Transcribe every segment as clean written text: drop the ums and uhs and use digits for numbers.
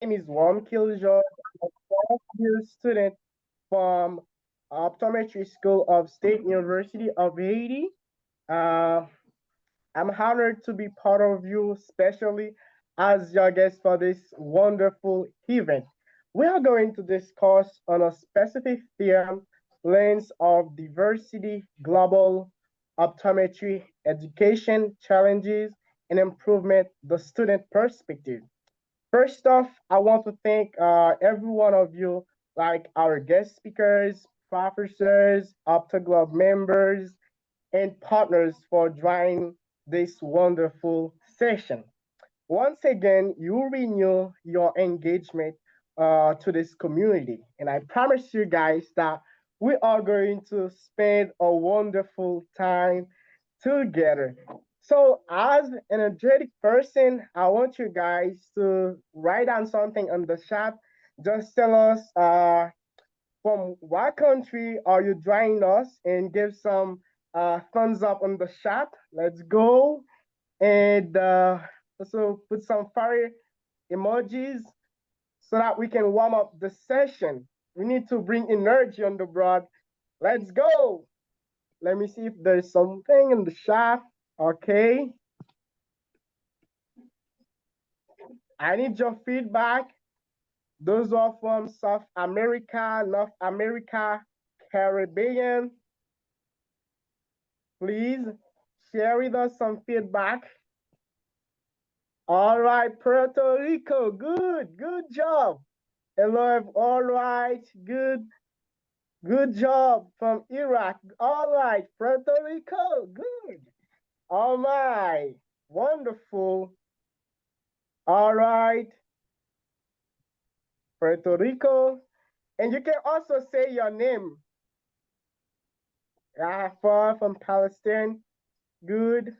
name is Juan Kiljo. I'm a fourth-year student from Optometry School of State University of Haiti. Uh, I'm honored to be part of you, especially as your guest for this wonderful event. We are going to discuss on a specific theme, lens of diversity, global optometry, education challenges, and improvement, the student perspective. First off, I want to thank every one of you, like our guest speakers, professors, Optoglobe members, and partners for joining this wonderful session. Once again, you renew your engagement to this community. And I promise you guys that we are going to spend a wonderful time together. So, as an energetic person, I want you guys to write down something on the chat. Just tell us from what country are you joining us and give some thumbs up on the chat. Let's go. And also put some fire emojis so that we can warm up the session. We need to bring energy on the board. Let's go. Let me see if there's something in the chat. Okay. I need your feedback. Those are from South America, North America, Caribbean. Please share with us some feedback. All right, Puerto Rico, good job. Hello, all right, good job from Iraq. All right, Puerto Rico, good. All right, wonderful. All right, Puerto Rico. And you can also say your name. Far from Palestine, good.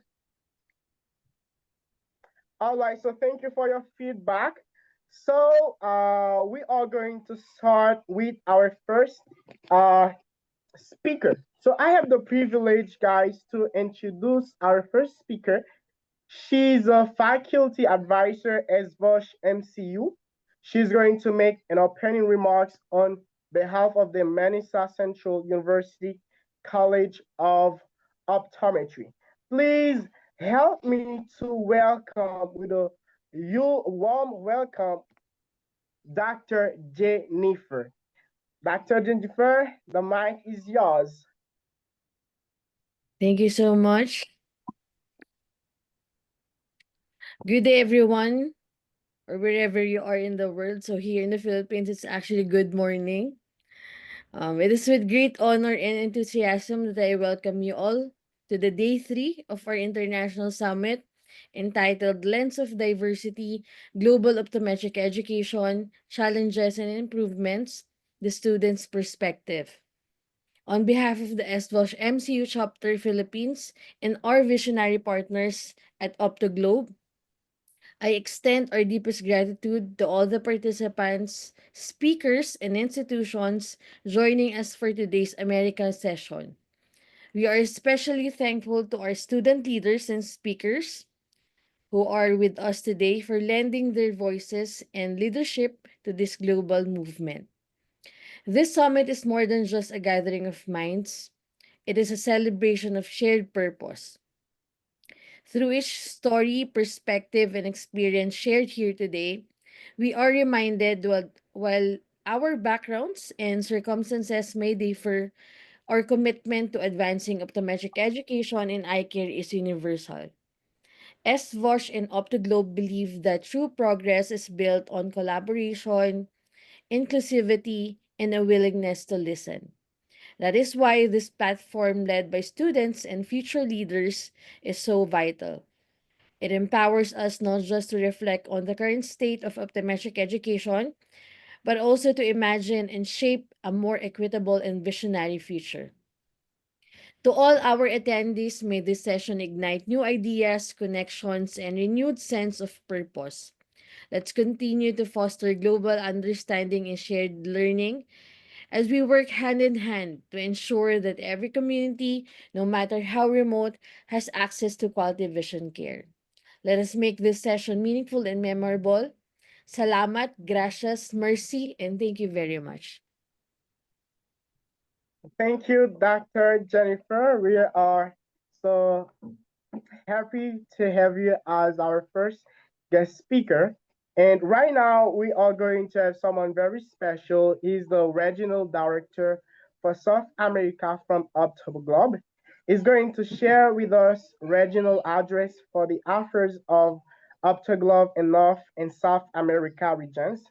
All right, so thank you for your feedback. So we are going to start with our first speaker. So I have the privilege, guys, to introduce our first speaker. She's a faculty advisor at SVOSH-MCU. She's going to make an opening remarks on behalf of the Manisa Central University College of Optometry. Please help me to welcome with a warm welcome Dr. Jennifer. Dr. Jennifer, the mic is yours. Thank you so much. Good day, everyone, or wherever you are in the world. So here in the Philippines, it's actually good morning. It is with great honor and enthusiasm that I welcome you all to the day 3 of our international summit entitled Lens of Diversity, Global Optometric Education, Challenges and Improvements, the Student's Perspective. On behalf of the SVOSH-MCU Chapter Philippines and our visionary partners at Optoglobe, I extend our deepest gratitude to all the participants, speakers, and institutions joining us for today's America session. We are especially thankful to our student leaders and speakers who are with us today for lending their voices and leadership to this global movement. This summit is more than just a gathering of minds. It is a celebration of shared purpose. Through each story, perspective, and experience shared here today, we are reminded that while our backgrounds and circumstances may differ, our commitment to advancing optometric education and eye care is universal. SVOSH and Optoglobe believe that true progress is built on collaboration, inclusivity, and a willingness to listen. That is why this platform, led by students and future leaders, is so vital. It empowers us not just to reflect on the current state of optometric education, but also to imagine and shape a more equitable and visionary future. To all our attendees, may this session ignite new ideas, connections, and renewed sense of purpose. Let's continue to foster global understanding and shared learning as we work hand in hand to ensure that every community, no matter how remote, has access to quality vision care. Let us make this session meaningful and memorable. Salamat, gracias, mercy, and thank you very much. Thank you, Dr. Jennifer. We are so happy to have you as our first guest speaker. And right now, we are going to have someone very special. He's the regional director for South America from Optoglobe. He's going to share with us regional address for the affairs of Optoglobe in North and South America regions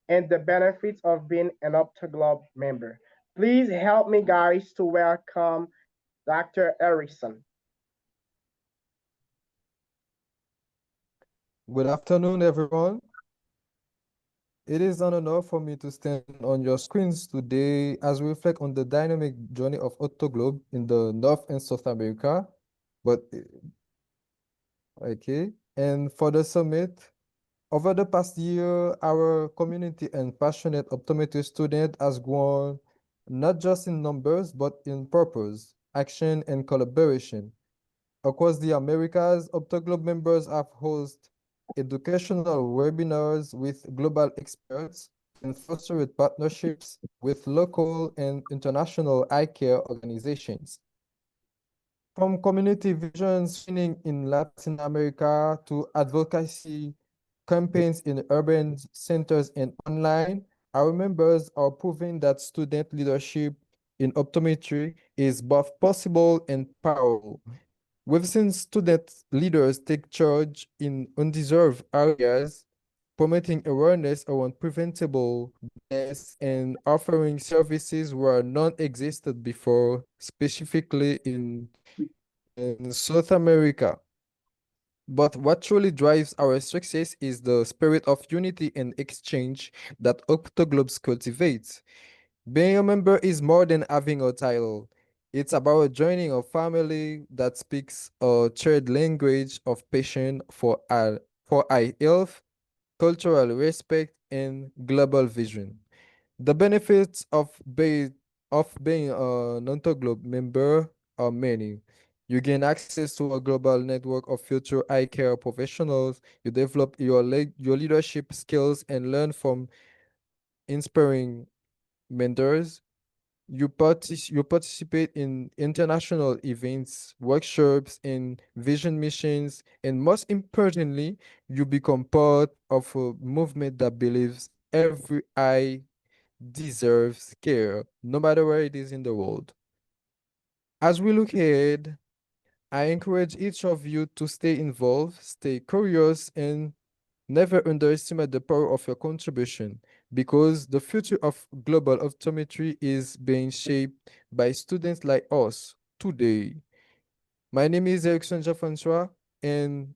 and the benefits of being an Optoglobe member. Please help me, guys, to welcome Dr. Erickson. Good afternoon, everyone. It is an honor for me to stand on your screens today as we reflect on the dynamic journey of Optoglobe in the North and South America. And for the summit, over the past year, our community and passionate optometry student has grown not just in numbers, but in purpose, action, and collaboration. Across the Americas, Optoglobe members have hosted educational webinars with global experts and fostered partnerships with local and international eye care organizations. From community vision screening in Latin America to advocacy campaigns in urban centers and online, our members are proving that student leadership in optometry is both possible and powerful. We've seen student leaders take charge in undeserved areas, promoting awareness around preventable deaths and offering services where none existed before, specifically in South America. But what truly drives our success is the spirit of unity and exchange that Octoglobes cultivates. Being a member is more than having a title. It's about joining a family that speaks a shared language of passion for eye health, cultural respect, and global vision. The benefits of being a non-globe member are many. You gain access to a global network of future eye care professionals. You develop your leadership skills and learn from inspiring mentors. You participate in international events, workshops, and vision missions, and most importantly, you become part of a movement that believes every eye deserves care, no matter where it is in the world. As we look ahead, I encourage each of you to stay involved, stay curious, and never underestimate the power of your contribution because the future of global optometry is being shaped by students like us today. My name is Erickson Francois, and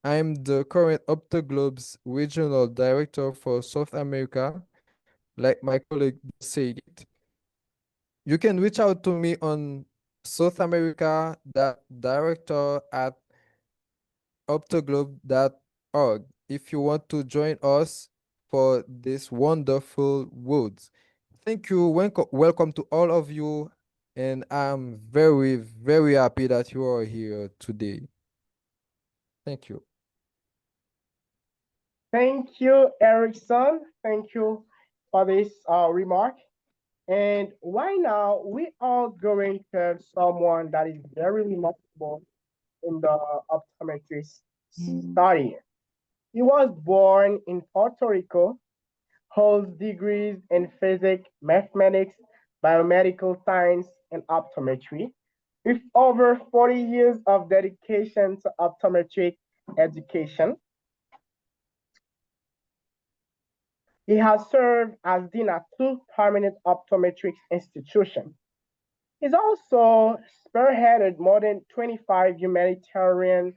I'm the current Optoglobe's regional director for South America, like my colleague said it. You can reach out to me on South America, that director at optoglobe.org if you want to join us for this wonderful woods. Thank you. Welcome to all of you. And I'm very, very happy that you are here today. Thank you. Thank you, Erickson. Thank you for this remark. And right now, we are going to have someone that is very remarkable in the optometrist study. He was born in Puerto Rico, holds degrees in physics, mathematics, biomedical science, and optometry, with over 40 years of dedication to optometric education. He has served as dean at two permanent optometric institutions. He's also spearheaded more than 25 humanitarian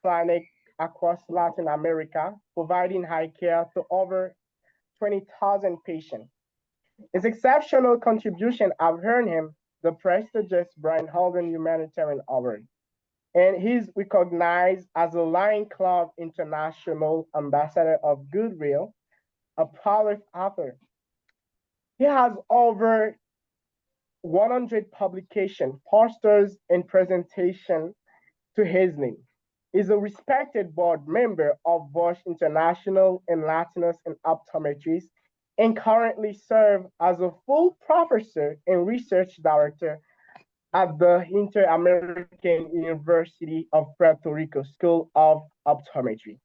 clinics across Latin America, providing high care to over 20,000 patients. His exceptional contribution have earned him the prestigious Brian Holden Humanitarian Award, and he's recognized as a Lion Club International Ambassador of Goodwill, a prolific author. He has over 100 publications, posters, and presentations to his name. is a respected board member of VOSH International and Latinos in Optometry and currently serves as a full professor and research director at the Inter-American University of Puerto Rico School of Optometry.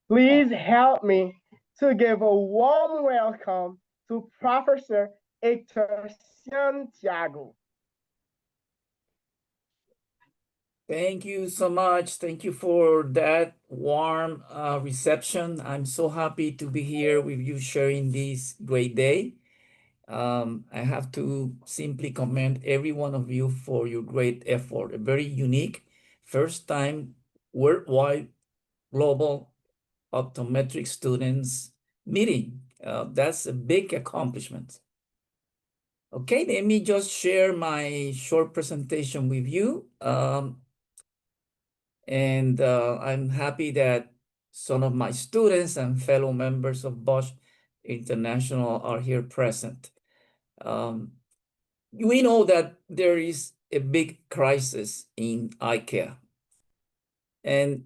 Please help me to give a warm welcome to Professor Hector Santiago. Thank you so much. Thank you for that warm reception. I'm so happy to be here with you sharing this great day. I have to simply commend every one of you for your great effort. A very unique, first time worldwide global optometric students meeting. That's a big accomplishment. Okay, let me just share my short presentation with you. I'm happy that some of my students and fellow members of VOSH International are here present. We know that there is a big crisis in eye care. And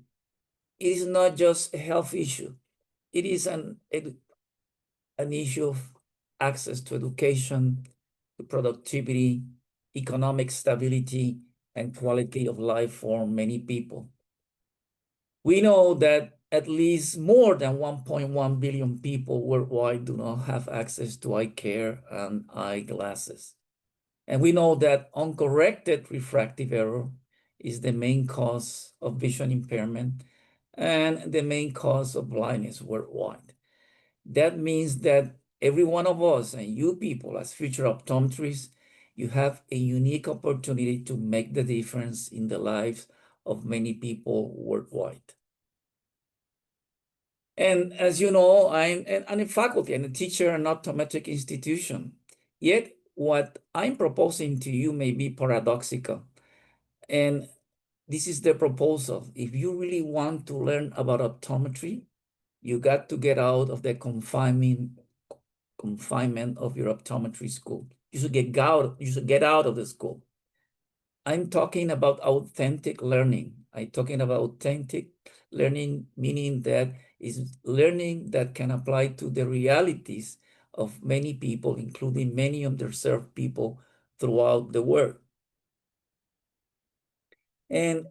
it is not just a health issue. It is an issue of access to education, to productivity, economic stability, and quality of life for many people. We know that at least more than 1.1 billion people worldwide do not have access to eye care and eyeglasses. And we know that uncorrected refractive error is the main cause of vision impairment and the main cause of blindness worldwide. That means that every one of us and you people as future optometrists, you have a unique opportunity to make the difference in the lives of many people worldwide. And as you know, I'm a faculty and a teacher in an optometric institution. Yet what I'm proposing to you may be paradoxical. And this is the proposal. If you really want to learn about optometry, you got to get out of the confinement of your optometry school. You should get out of the school. I'm talking about authentic learning. I'm talking about authentic learning, meaning that is learning that can apply to the realities of many people, including many underserved people throughout the world. And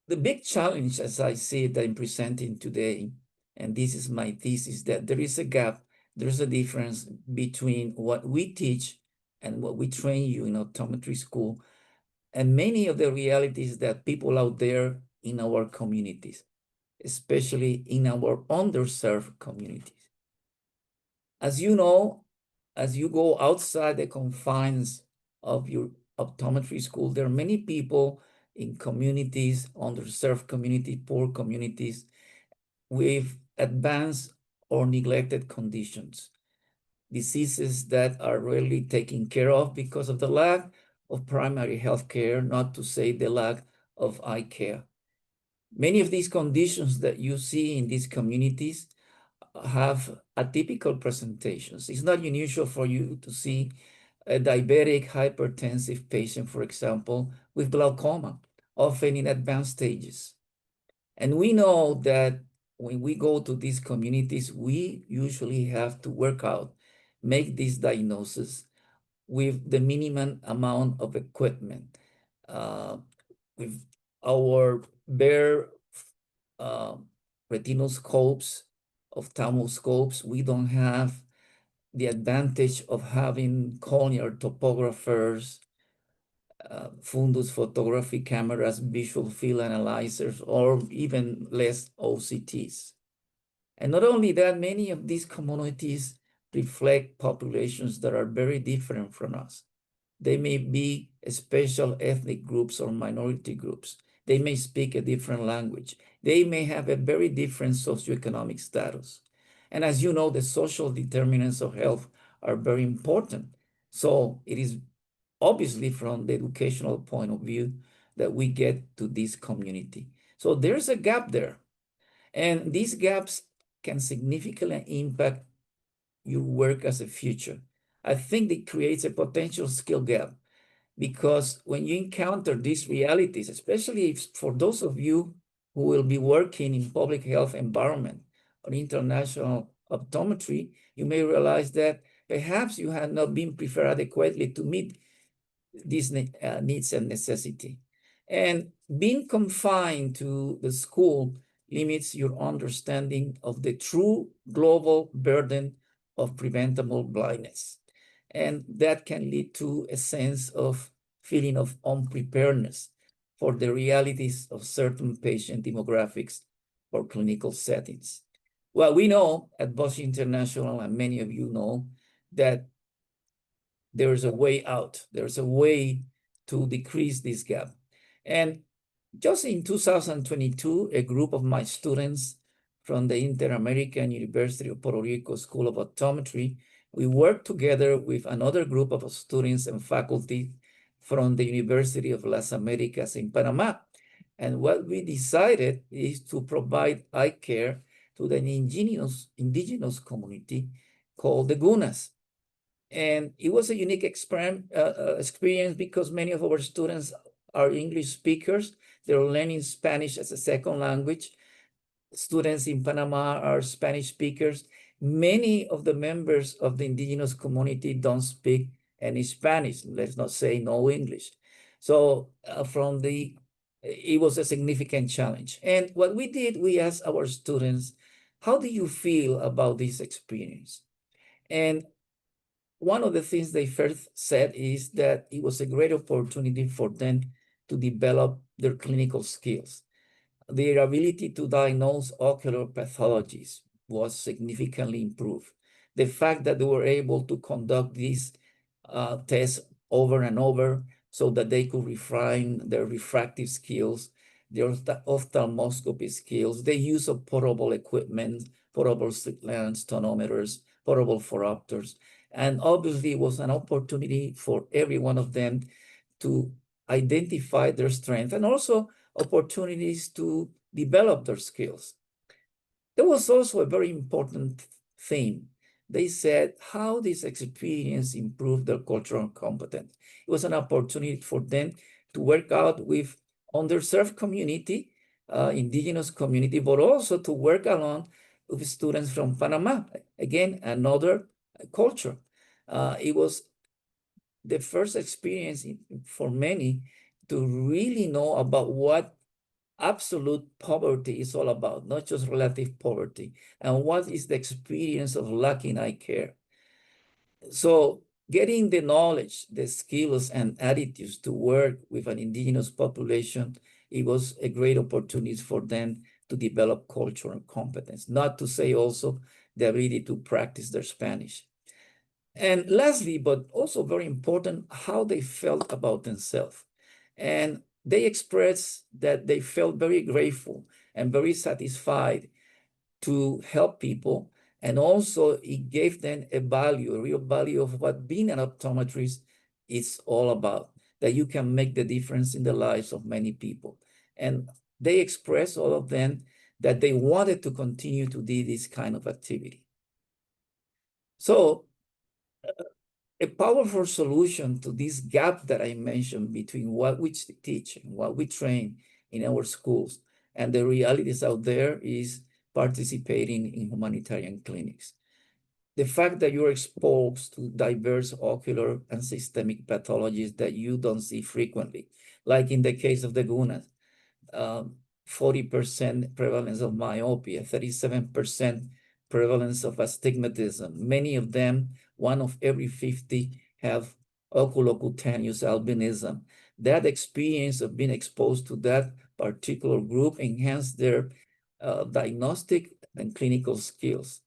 the big challenge, as I see it, that I'm presenting today, and this is my thesis, that there is a gap, there's a difference between what we teach and what we train you in optometry school, and many of the realities that people out there in our communities, especially in our underserved communities. As you know, as you go outside the confines of your optometry school, there are many people in communities, underserved communities, poor communities, with advanced or neglected conditions, diseases that are rarely taken care of because of the lack of primary health care, not to say the lack of eye care. Many of these conditions that you see in these communities have atypical presentations. It's not unusual for you to see a diabetic hypertensive patient, for example, with glaucoma, often in advanced stages. And we know that when we go to these communities, we usually have to work out, make this diagnosis with the minimum amount of equipment. With our bare retinoscopes, ophthalmoscopes, we don't have the advantage of having corneal topographers, fundus photography cameras, visual field analyzers, or even less OCTs. And not only that, many of these communities reflect populations that are very different from us. They may be special ethnic groups or minority groups. They may speak a different language. They may have a very different socioeconomic status. And as you know, the social determinants of health are very important. So it is obviously from the educational point of view that we get to this community. So there's a gap there. And these gaps can significantly impact your work as a future. I think it creates a potential skill gap because when you encounter these realities, especially for those of you who will be working in public health environment or international optometry, you may realize that perhaps you have not been prepared adequately to meet these needs and necessity. And being confined to the school limits your understanding of the true global burden of preventable blindness. And that can lead to a sense of feeling of unpreparedness for the realities of certain patient demographics or clinical settings. Well, we know at VOSH International, and many of you know, that there's a way out. There's a way to decrease this gap. And just in 2022, a group of my students from the Inter-American University of Puerto Rico School of Optometry, we worked together with another group of students and faculty from the University of Las Americas in Panama. And what we decided is to provide eye care to the indigenous community called the Gunas. And it was a unique experience because many of our students are English speakers. They're learning Spanish as a second language. Students in Panama are Spanish speakers. Many of the members of the indigenous community don't speak any Spanish, let's not say no English. So it was a significant challenge. And what we did, we asked our students, how do you feel about this experience? And one of the things they first said is that it was a great opportunity for them to develop their clinical skills. Their ability to diagnose ocular pathologies was significantly improved. The fact that they were able to conduct these tests over and over so that they could refine their refractive skills, their ophthalmoscopy skills, the use of portable equipment, portable slit lamps, tonometers, portable phoropters. And obviously, it was an opportunity for every one of them to identify their strength and also opportunities to develop their skills. There was also a very important theme. They said how this experience improved their cultural competence. It was an opportunity for them to work out with underserved community, indigenous community, but also to work along with students from Panama. Again, another culture. It was the first experience for many to really know about what absolute poverty is all about, not just relative poverty, and what is the experience of lacking eye care. So getting the knowledge, the skills, and attitudes to work with an indigenous population, it was a great opportunity for them to develop cultural competence, not to say also the ability to practice their Spanish. And lastly, but also very important, how they felt about themselves. And they expressed that they felt very grateful and very satisfied to help people. And also it gave them a value, a real value of what being an optometrist is all about, that you can make the difference in the lives of many people. And they expressed, all of them, that they wanted to continue to do this kind of activity. So a powerful solution to this gap that I mentioned between what we teach and what we train in our schools and the realities out there is participating in humanitarian clinics. The fact that you're exposed to diverse ocular and systemic pathologies that you don't see frequently, like in the case of the Gunas, 40% prevalence of myopia, 37% prevalence of astigmatism. Many of them, 1 of every 50 have oculocutaneous albinism. That experience of being exposed to that particular group enhanced their diagnostic and clinical skills.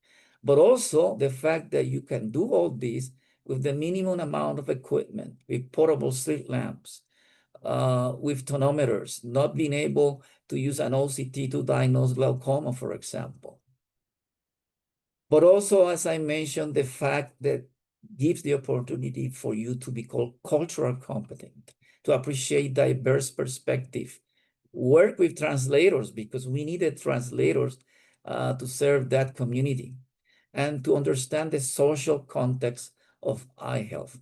But also the fact that you can do all this with the minimum amount of equipment, with portable slit lamps, with tonometers, not being able to use an OCT to diagnose glaucoma, for example. But also, as I mentioned, the fact that gives the opportunity for you to be called cultural competent, to appreciate diverse perspective, work with translators because we needed translators to serve that community, and to understand the social context of eye health.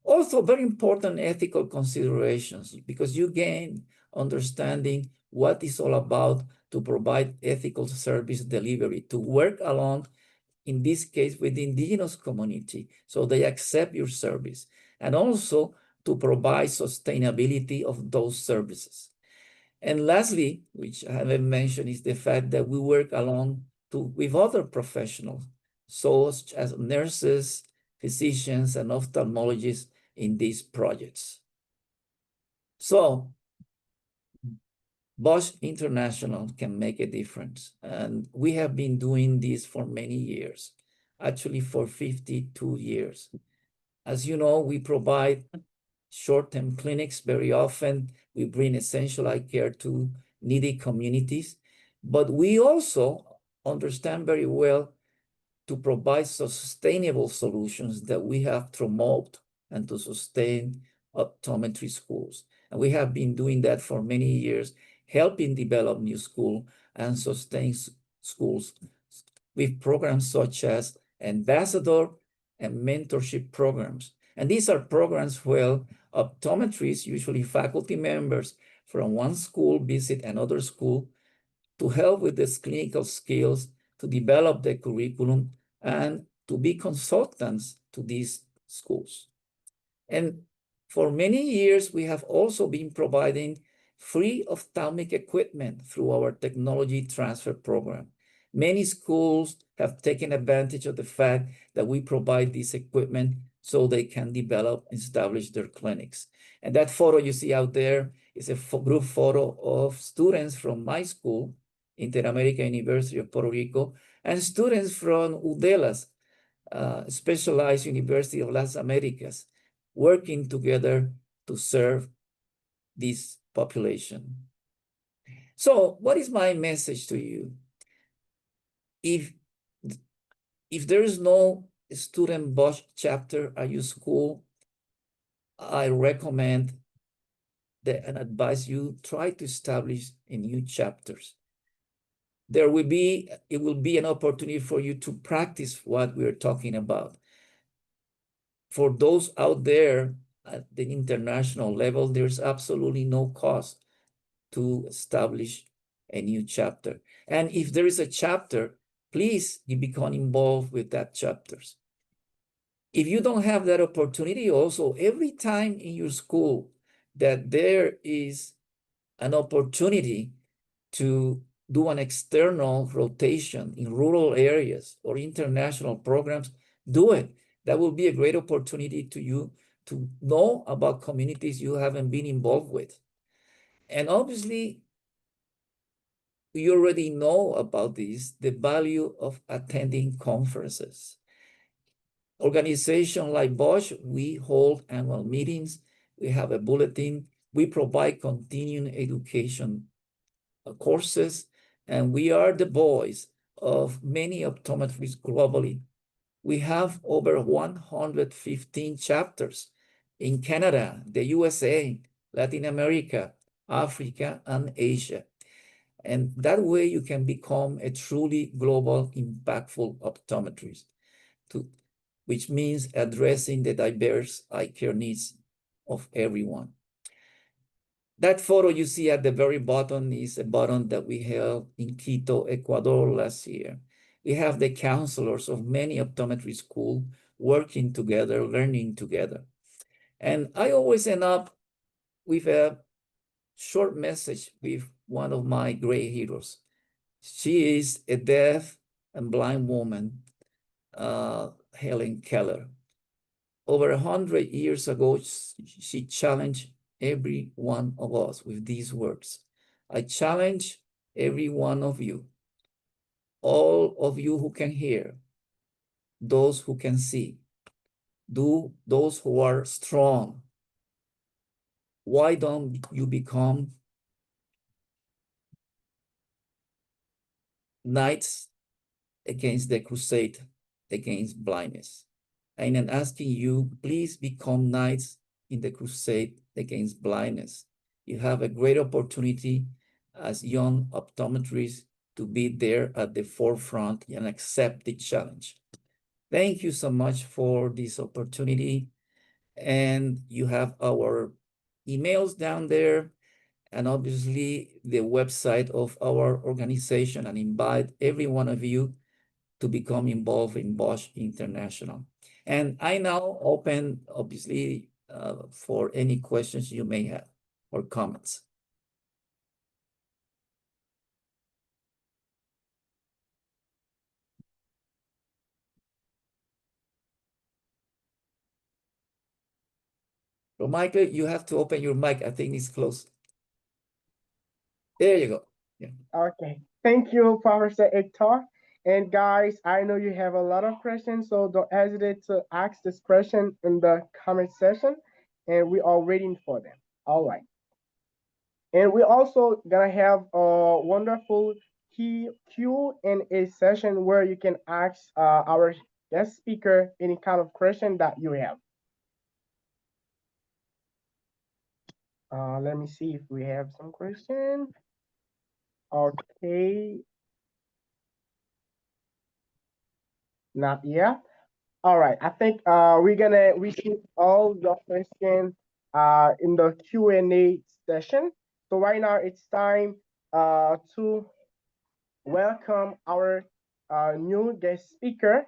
Also, very important ethical considerations because you gain understanding what is all about to provide ethical service delivery, to work along, in this case, with the indigenous community, so they accept your service, and also to provide sustainability of those services. And lastly, which I haven't mentioned, is the fact that we work along with other professionals, such as nurses, physicians, and ophthalmologists in these projects. So VOSH International can make a difference. And we have been doing this for many years, actually for 52 years. As you know, we provide short-term clinics very often. We bring essential eye care to needy communities, but we also understand very well to provide sustainable solutions that we have to promote and to sustain optometry schools. And we have been doing that for many years, helping develop new schools and sustain schools with programs such as ambassador and mentorship programs. And these are programs where optometrists, usually faculty members from one school, visit another school to help with these clinical skills, to develop the curriculum, and to be consultants to these schools. And for many years, we have also been providing free ophthalmic equipment through our technology transfer program. Many schools have taken advantage of the fact that we provide this equipment so they can develop and establish their clinics. And that photo you see out there is a group photo of students from my school, Inter-American University of Puerto Rico, and students from UDELA's, Specialized University of Las Americas, working together to serve this population. So what is my message to you? If there is no student VOSH chapter at your school, I recommend that and advise you try to establish a new chapters. It will be an opportunity for you to practice what we're talking about. For those out there at the international level, there's absolutely no cost to establish a new chapter. And if there is a chapter, please you become involved with that chapters. If you don't have that opportunity also, every time in your school that there is an opportunity to do an external rotation in rural areas or international programs, do it. That will be a great opportunity to you to know about communities you haven't been involved with. And obviously, you already know about this, the value of attending conferences. Organizations like VOSH, we hold annual meetings, we have a bulletin, we provide continuing education courses, and we are the voice of many optometrists globally. We have over 115 chapters in Canada, the USA, Latin America, Africa, and Asia. And that way you can become a truly global, impactful optometrist, which means addressing the diverse eye care needs of everyone. That photo you see at the very bottom is a button that we held in Quito, Ecuador last year. We have the counselors of many optometry schools working together, learning together. And I always end up with a short message with one of my great heroes. She is a deaf and blind woman, Helen Keller. Over 100 years ago, she challenged every one of us with these words. I challenge every one of you, all of you who can hear, those who can see, those who are strong. Why don't you become knights against the crusade against blindness? And I'm asking you, please become knights in the crusade against blindness. You have a great opportunity as young optometrists to be there at the forefront and accept the challenge. Thank you so much for this opportunity. And you have our emails down there. and obviously the website of our organization, and invite every one of you to become involved in VOSH International. And I now open, obviously, for any questions you may have or comments. So Michael, you have to open your mic. I think it's closed. There you go. Yeah. Okay. Thank you, Professor Hector. And guys, I know you have a lot of questions, so don't hesitate to ask this question in the comment section, and we are waiting for them. All right. And we're also gonna have a wonderful Q&A session where you can ask our guest speaker any kind of question that you have. Let me see if we have some questions. Okay. Not yet. All right. I think we're gonna receive all your questions in the Q&A session. So right now it's time to welcome our new guest speaker.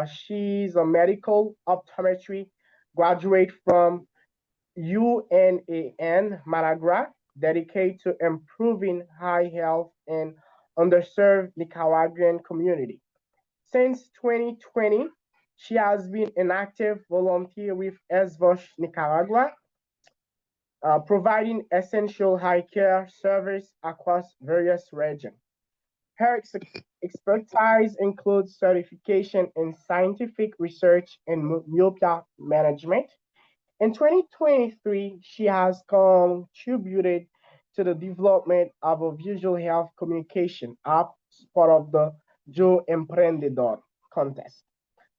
She's a medical optometry graduate from UNAN Managua, dedicated to improving eye health in underserved Nicaraguan community. Since 2020, she has been an active volunteer with SVOSH Nicaragua, providing essential eye care service across various regions. Her expertise includes certification in scientific research and myopia management. In 2023, she has contributed to the development of a visual health communication app as part of the Yo Emprendedor contest.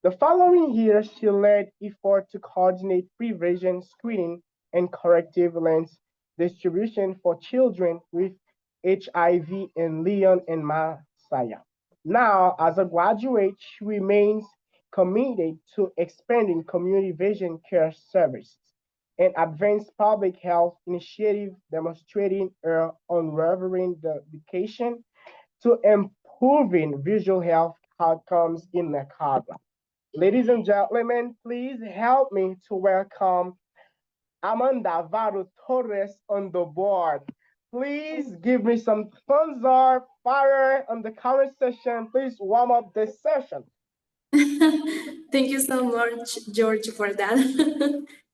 The following year, she led effort to coordinate prevision screening and corrective lens distribution for children with HIV in Leon and Masaya. Now, as a graduate, she remains committed to expanding community vision care services and advanced public health initiative demonstrating her unwavering dedication to improving visual health outcomes in Nicaragua. Ladies and gentlemen, please help me to welcome Amanda Vado Torres on the board. Please give me some thumbs up, fire on the comment section. Please warm up this session. Thank you so much, George, for that.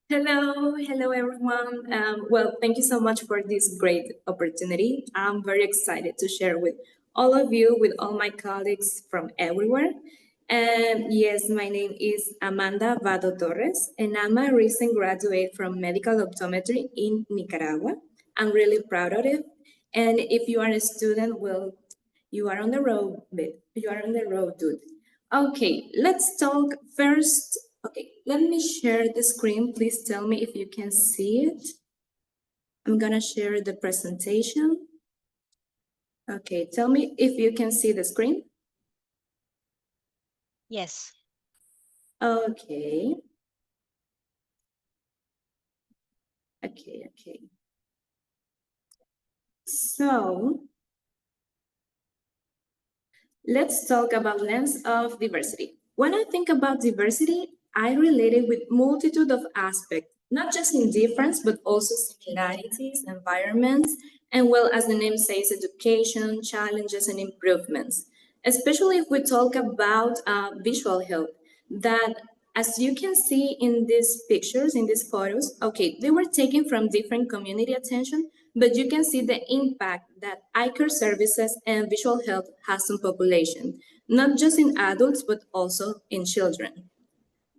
Hello, everyone. Well, thank you so much for this great opportunity. I'm very excited to share with all of you, with all my colleagues from everywhere. And yes, my name is Amanda Vado Torres, and I'm a recent graduate from medical optometry in Nicaragua. I'm really proud of it. And if you are a student, well, you are on the road, dude. Okay, let's talk first. Okay, let me share the screen. Please tell me if you can see it. I'm gonna share the presentation. Okay, tell me if you can see the screen. Yes. Okay. So, let's talk about lens of diversity. When I think about diversity, I relate it with multitude of aspects, not just in difference, but also similarities, environments, and well, as the name says, education, challenges, and improvements. Especially if we talk about visual health, that as you can see in these pictures, in these photos, okay, they were taken from different community attention, but you can see the impact that eye care services and visual health has on population, not just in adults, but also in children.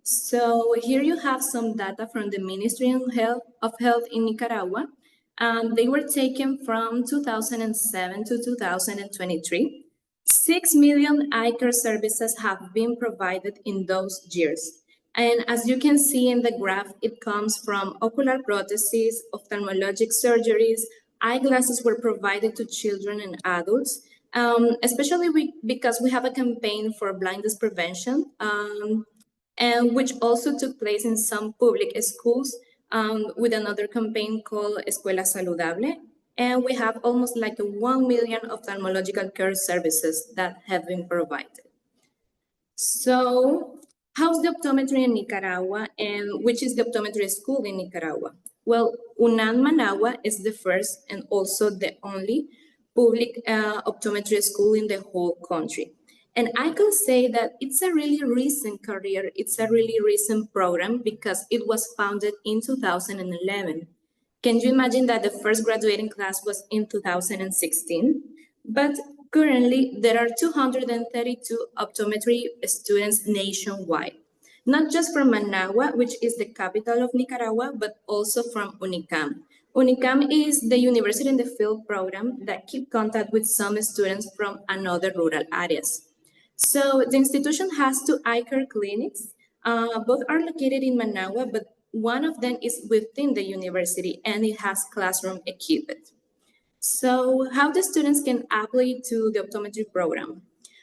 So here you have some data from the Ministry of Health in Nicaragua. They were taken from 2007 to 2023. 6 million eye care services have been provided in those years. And as you can see in the graph, it comes from ocular prostheses, ophthalmologic surgeries, eyeglasses were provided to children and adults, especially because we have a campaign for blindness prevention, and which also took place in some public schools with another campaign called Escuela Saludable. And we have almost like 1 million ophthalmological care services that have been provided. So how's the optometry in Nicaragua, and which is the optometry school in Nicaragua? Well, UNAM Managua is the first and also the only public optometry school in the whole country. And I can say that it's a really recent career, it's a really recent program because it was founded in 2011. Can you imagine that the first graduating class was in 2016? But currently, there are 232 optometry students nationwide, not just from Managua, which is the capital of Nicaragua, but also from UNICAM. UNICAM is the university in the field program that keep contact with some students from another rural areas. So the institution has two eye care clinics. Both are located in Managua, but one of them is within the university and it has classroom equipped. So how the students can apply to the optometry program?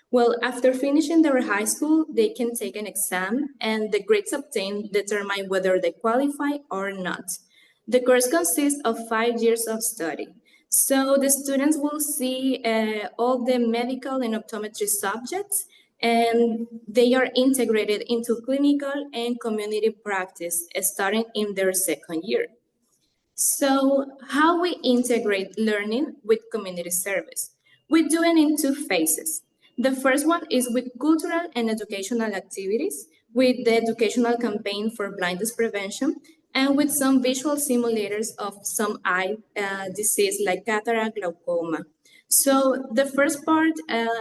Well, after finishing their high school, they can take an exam and the grades obtained determine whether they qualify or not. The course consists of 5 years of study. So the students will see all the medical and optometry subjects, and they are integrated into clinical and community practice starting in their second year. So how we integrate learning with community service? We do it in two phases. The first one is with cultural and educational activities, with the educational campaign for blindness prevention, and with some visual simulators of some eye disease like cataract, glaucoma. So the first part,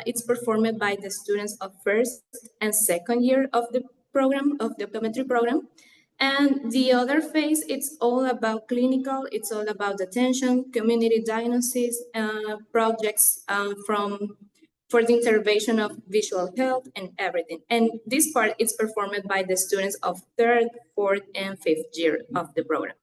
it's performed by the students of first and second year of the program, of the optometry program. And the other phase, it's all about clinical, it's all about attention, community diagnosis, projects for the intervention of visual health and everything. And this part is performed by the students of third, fourth, and fifth year of the program.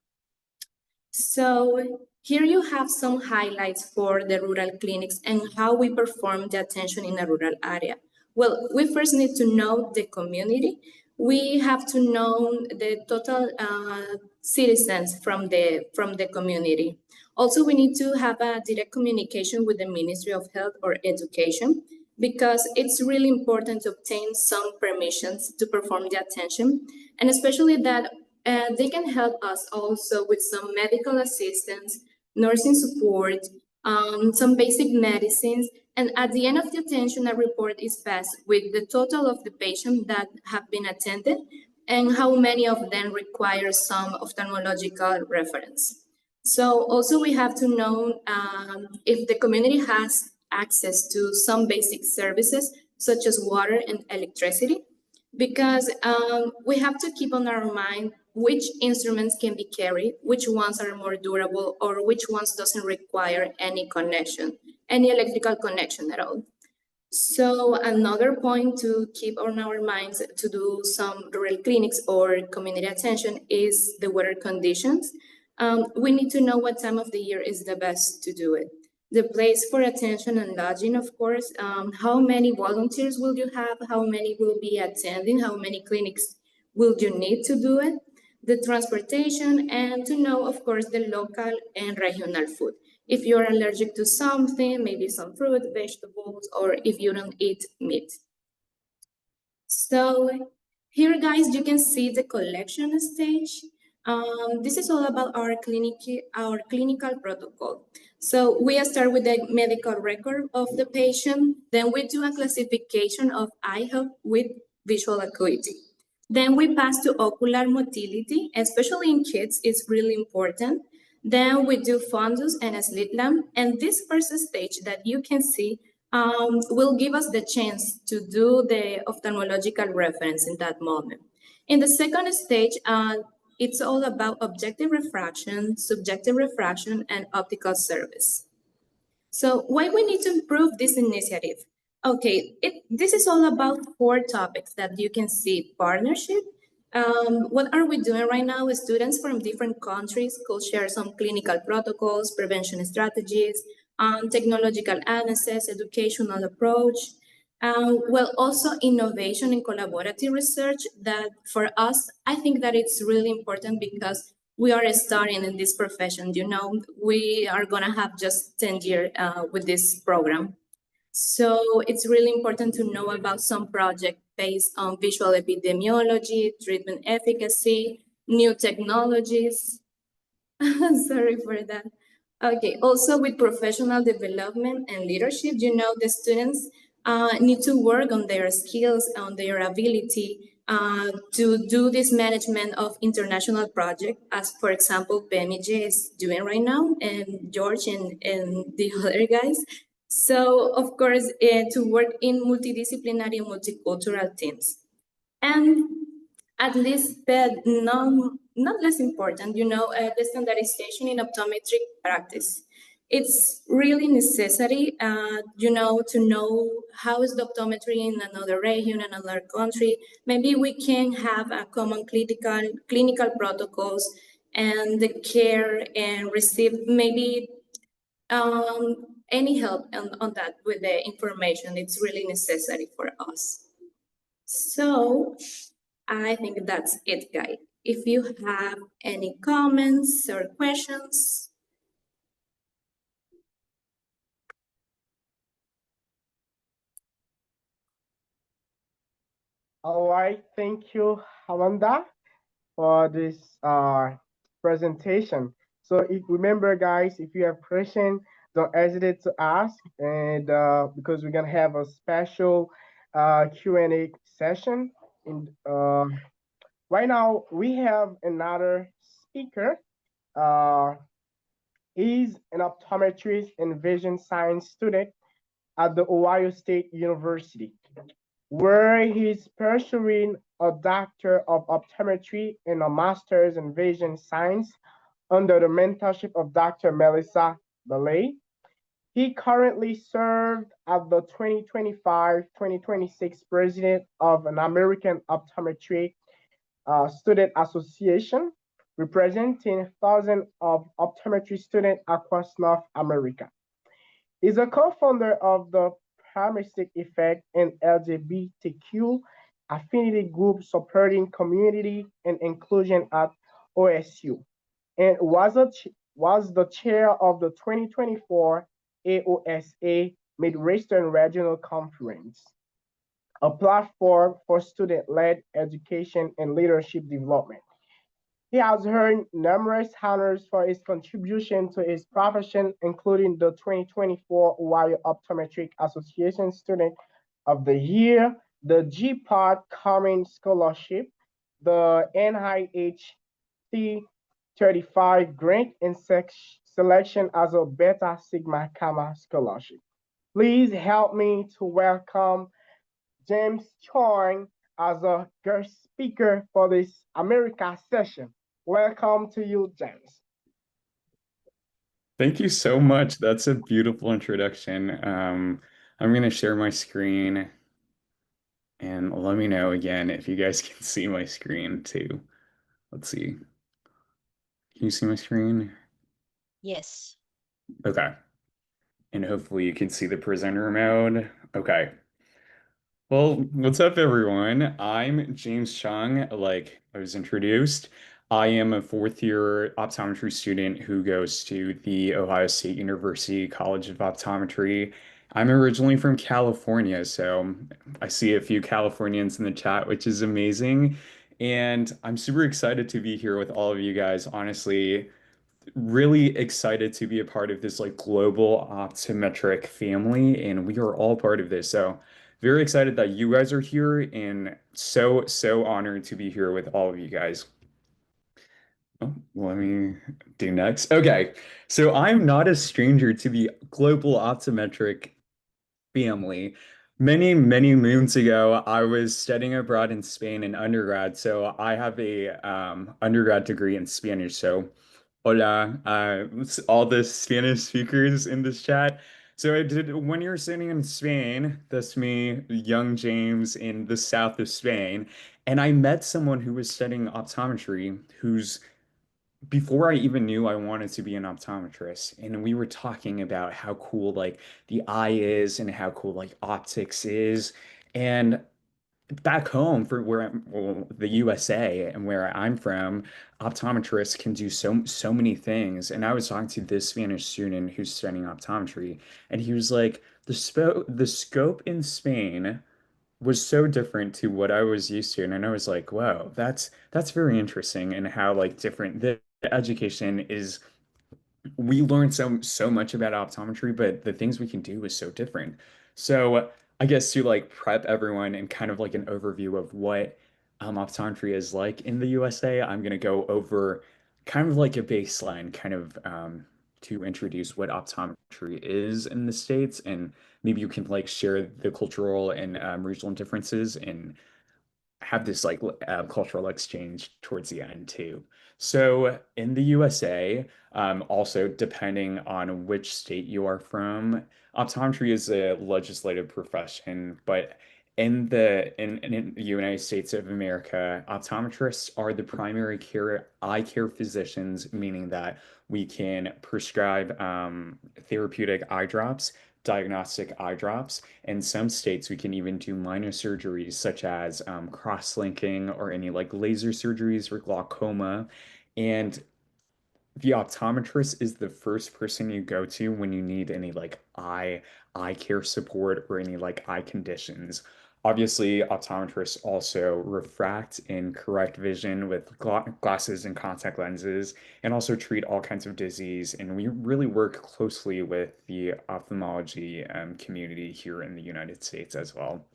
So here you have some highlights for the rural clinics and how we perform the attention in a rural area. Well, we first need to know the community. We have to know the total citizens from the community. Also, we need to have a direct communication with the Ministry of Health or Education because it's really important to obtain some permissions to perform the attention, and especially that they can help us also with some medical assistance, nursing support, some basic medicines, and at the end of the attention, a report is passed with the total of the patients that have been attended and how many of them require some ophthalmological reference. So also we have to know if the community has access to some basic services such as water and electricity, because we have to keep on our mind which instruments can be carried, which ones are more durable, or which ones doesn't require any connection, any electrical connection at all. So another point to keep on our minds to do some rural clinics or community attention is the weather conditions. We need to know what time of the year is the best to do it. The place for attention and lodging, of course, how many volunteers will you have, how many will be attending, how many clinics will you need to do it, the transportation, and to know, of course, the local and regional food. If you're allergic to something, maybe some fruit, vegetables, or if you don't eat meat. So here, guys, you can see the collection stage. This is all about our clinical protocol. So we start with the medical record of the patient. Then we do a classification of eye health with visual acuity. Then we pass to ocular motility, especially in kids, it's really important. Then we do fundus and a slit lamp. And this first stage that you can see will give us the chance to do the ophthalmological reference in that moment. In the second stage, it's all about objective refraction, subjective refraction, and optical service. So why we need to improve this initiative? Okay, this is all about 4 topics that you can see. Partnership. What are we doing right now? Students from different countries could share some clinical protocols, prevention strategies, technological analysis, educational approach. Well, also innovation and collaborative research that for us, I think that it's really important because we are starting in this profession. We are gonna have just 10 years with this program. So it's really important to know about some project based on visual epidemiology, treatment efficacy, new technologies. Sorry for that. Okay, also with professional development and leadership, the students need to work on their skills, on their ability to do this management of international projects, as for example, PMJ is doing right now, and George and the other guys. So, of course, to work in multidisciplinary and multicultural teams. And at least, but not less important, the standardization in optometric practice. It's really necessary, to know how is the optometry in another region, another country. Maybe we can have a common clinical protocols and the care and receive maybe any help on that with the information. It's really necessary for us. So I think that's it, guys. If you have any comments or questions. All right, thank you, Amanda, for this presentation. So remember, guys, if you have questions, don't hesitate to ask, and because we're gonna have a special Q&A session. In right now, we have another speaker. Uh, he's an optometrist and vision science student at the Ohio State University, where he's pursuing a Doctor of Optometry and a Master's in Vision Science under the mentorship of Dr. Melissa Belay. He currently served as the 2025-2026 president of an American Optometry Student Association, representing thousands of optometry students across North America. He's a co-founder of the Pharmaceutical Effect and LGBTQ affinity group supporting community and inclusion at OSU, and was the chair of the 2024 AOSA Midwestern Regional Conference, a platform for student-led education and leadership development. He has earned numerous honors for his contribution to his profession, including the 2024 Ohio Optometric Association Student of the Year, the G-Pod Cummings Scholarship, the NIH 35 grant, and selection as a Beta Sigma Gamma Scholarship. Please help me to welcome James Chong as a guest speaker for this America session. Welcome to you, James. Thank you so much. That's a beautiful introduction. I'm going to share my screen and let me know again if you guys can see my screen too. Let's see. Can you see my screen? Yes. Okay. And hopefully you can see the presenter mode. Okay. Well, what's up, everyone? I'm James Chung, like I was introduced. I am a fourth year optometry student who goes to the Ohio State University College of Optometry. I'm originally from California, so I see a few Californians in the chat, which is amazing. And I'm super excited to be here with all of you guys. Honestly, really excited to be a part of this like global optometric family, and we are all part of this. So very excited that you guys are here and so honored to be here with all of you guys. Oh, let me do next. Okay, so I'm not a stranger to the global optometric family. Many moons ago, I was studying abroad in Spain in undergrad. So I have a undergrad degree in Spanish. So hola, all the Spanish speakers in this chat. So I did 1 year studying in Spain. That's me, young James, in the south of Spain. And I met someone who was studying optometry, who's before I even knew I wanted to be an optometrist, and we were talking about how cool like the eye is and how cool like optics is. And back home for the USA and where I'm from, optometrists can do so many things. And I was talking to this Spanish student who's studying optometry, and he was like, the scope in Spain was so different to what I was used to. And I was like, wow, that's very interesting, and how like different the education is. We learned so much about optometry, but the things we can do is so different. So I guess to like prep everyone and kind of like an overview of what optometry is like in the USA, I'm gonna go over kind of like a baseline, kind of to introduce what optometry is in the States, and maybe you can like share the cultural and regional differences and have this like cultural exchange towards the end too. So in the USA, also depending on which state you are from, optometry is a legislative profession, but in the United States of America, optometrists are the primary eye care physicians, meaning that we can prescribe therapeutic eye drops, diagnostic eye drops. In some states, we can even do minor surgeries such as cross-linking or any like laser surgeries for glaucoma. And the optometrist is the first person you go to when you need any like eye care support or any like eye conditions. Obviously, optometrists also refract and correct vision with glasses and contact lenses, and also treat all kinds of disease. And we really work closely with the ophthalmology community here in the United States as well.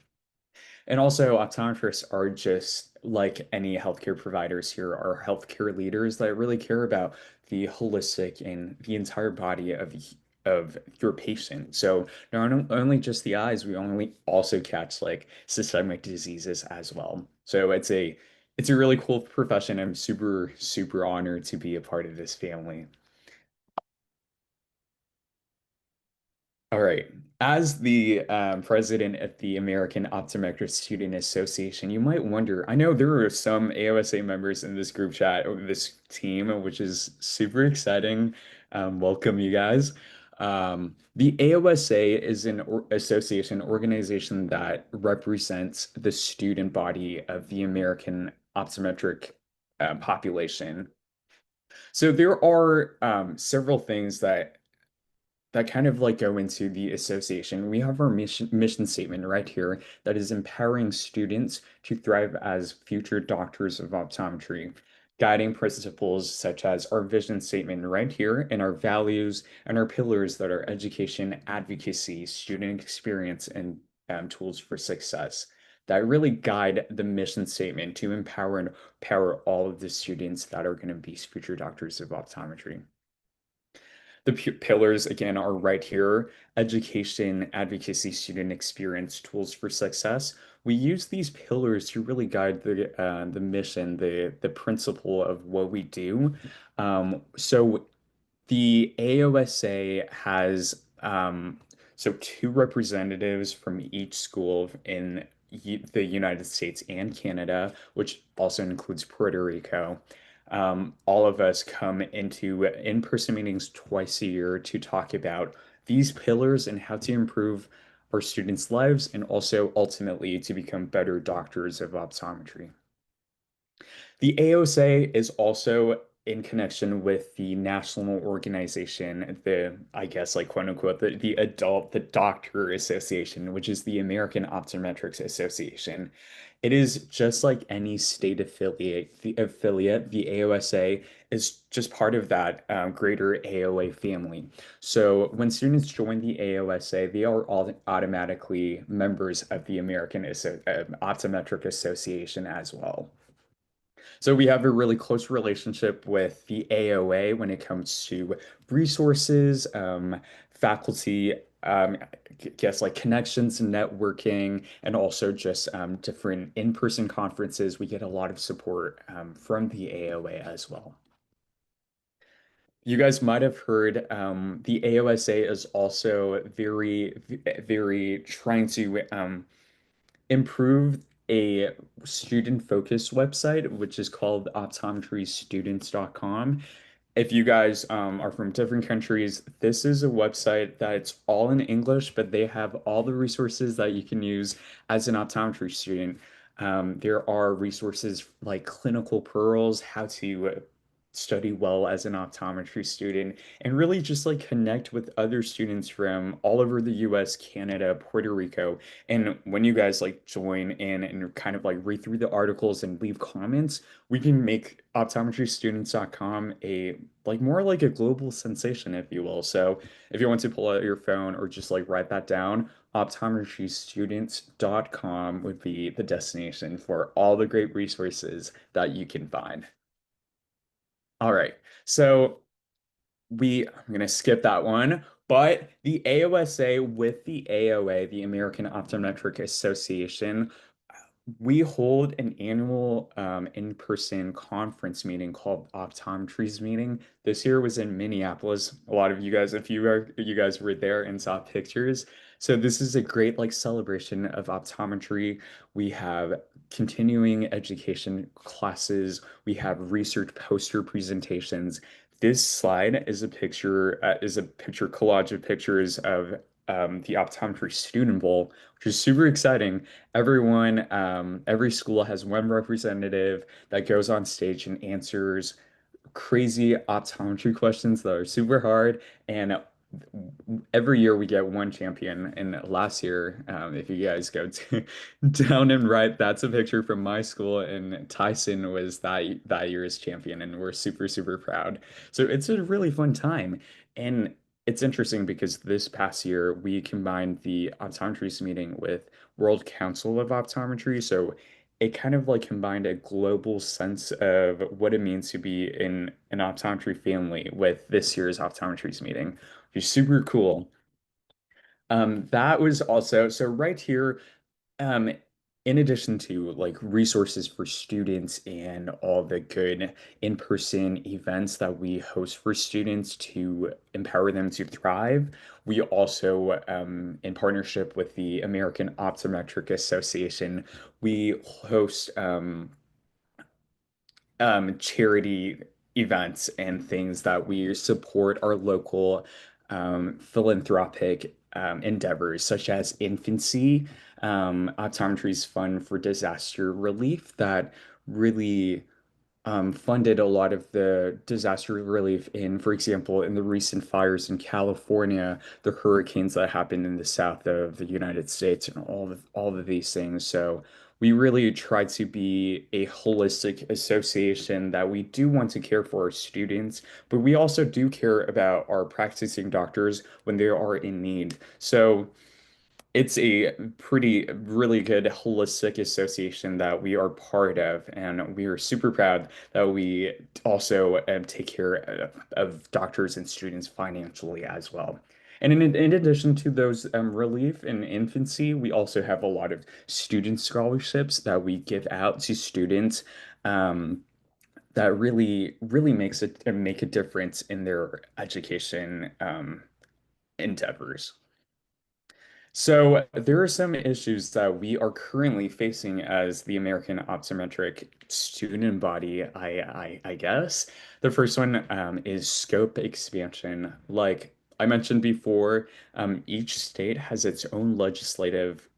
And also, optometrists are just like any healthcare providers here, are healthcare leaders that really care about the holistic and the entire body of your patient. So not only just the eyes, we only also catch like systemic diseases as well. So it's a really cool profession. I'm super honored to be a part of this family. All right. As the president of the American Optometric Student Association, you might wonder, I know there are some AOSA members in this group chat or this team, which is super exciting. Welcome, you guys. The AOSA is an association organization that represents the student body of the American optometric population. So there are several things that kind of like go into the association. We have our mission statement right here that is empowering students to thrive as future doctors of optometry. Guiding principles such as our vision statement right here, and our values and our pillars that are education, advocacy, student experience, and tools for success that really guide the mission statement to empower and power all of the students that are going to be future doctors of optometry. The pillars, again, are right here: education, advocacy, student experience, tools for success. We use these pillars to really guide the mission, the principle of what we do. So the AOSA has two representatives from each school in the United States and Canada, which also includes Puerto Rico. All of us come into in-person meetings twice a year to talk about these pillars and how to improve our students' lives, and also ultimately to become better doctors of optometry. The AOSA is also in connection with the national organization, I guess, like quote unquote, the Doctor Association, which is the American Optometrics Association. It is just like any state affiliate. The AOSA is just part of that greater AOA family. So when students join the AOSA, they are all automatically members of the American Optometric Association as well. So we have a really close relationship with the AOA when it comes to resources, faculty, guess like connections and networking, and also just different in-person conferences. We get a lot of support from the AOA as well. You guys might have heard the AOSA is also very trying to improve a student-focused website, which is called optometrystudents.com. If you guys are from different countries, this is a website that's all in English, but they have all the resources that you can use as an optometry student. There are resources like clinical pearls, how to study well as an optometry student, and really just like connect with other students from all over the US, Canada, Puerto Rico. And when you guys like join in and kind of like read through the articles and leave comments, we can make optometrystudents.com a like more like a global sensation, if you will. So if you want to pull out your phone or just like write that down, optometrystudents.com would be the destination for all the great resources that you can find. All right, so I'm going to skip that one, but the AOSA with the AOA, the American Optometric Association, we hold an annual in-person conference meeting called Optometry's meeting. This year was in Minneapolis. A lot of you guys, if you guys were there and saw pictures. So this is a great like celebration of optometry. We have continuing education classes. We have research poster presentations. This slide is a picture collage of pictures of the optometry student bowl, which is super exciting. Every school has one representative that goes on stage and answers crazy optometry questions that are super hard. And every year we get one champion. And last year, if you guys go down and right, that's a picture from my school, and Tyson was that year's champion, and we're super, super proud. So it's a really fun time. And it's interesting because this past year we combined the optometry's meeting with World Council of Optometry. So it kind of like combined a global sense of what it means to be in an optometry family with this year's optometry's meeting, which is super cool. That was also so right here. Um, in addition to like resources for students and all the good in-person events that we host for students to empower them to thrive, we also, in partnership with the American Optometric Association, we host charity events and things that we support our local philanthropic endeavors, such as Infancy, Optometry's Fund for Disaster Relief, that really funded a lot of the disaster relief in, for example, in the recent fires in California, the hurricanes that happened in the south of the United States, and all of these things. So we really try to be a holistic association that we do want to care for our students, but we also do care about our practicing doctors when they are in need. So it's a really good holistic association that we are part of, and we are super proud that we also take care of doctors and students financially as well. And in addition to those relief in infancy, we also have a lot of student scholarships that we give out to students that really make a difference in their education endeavors. So there are some issues that we are currently facing as the American Optometric student body, I guess. The first one is scope expansion. Like I mentioned before, each state has its own legislative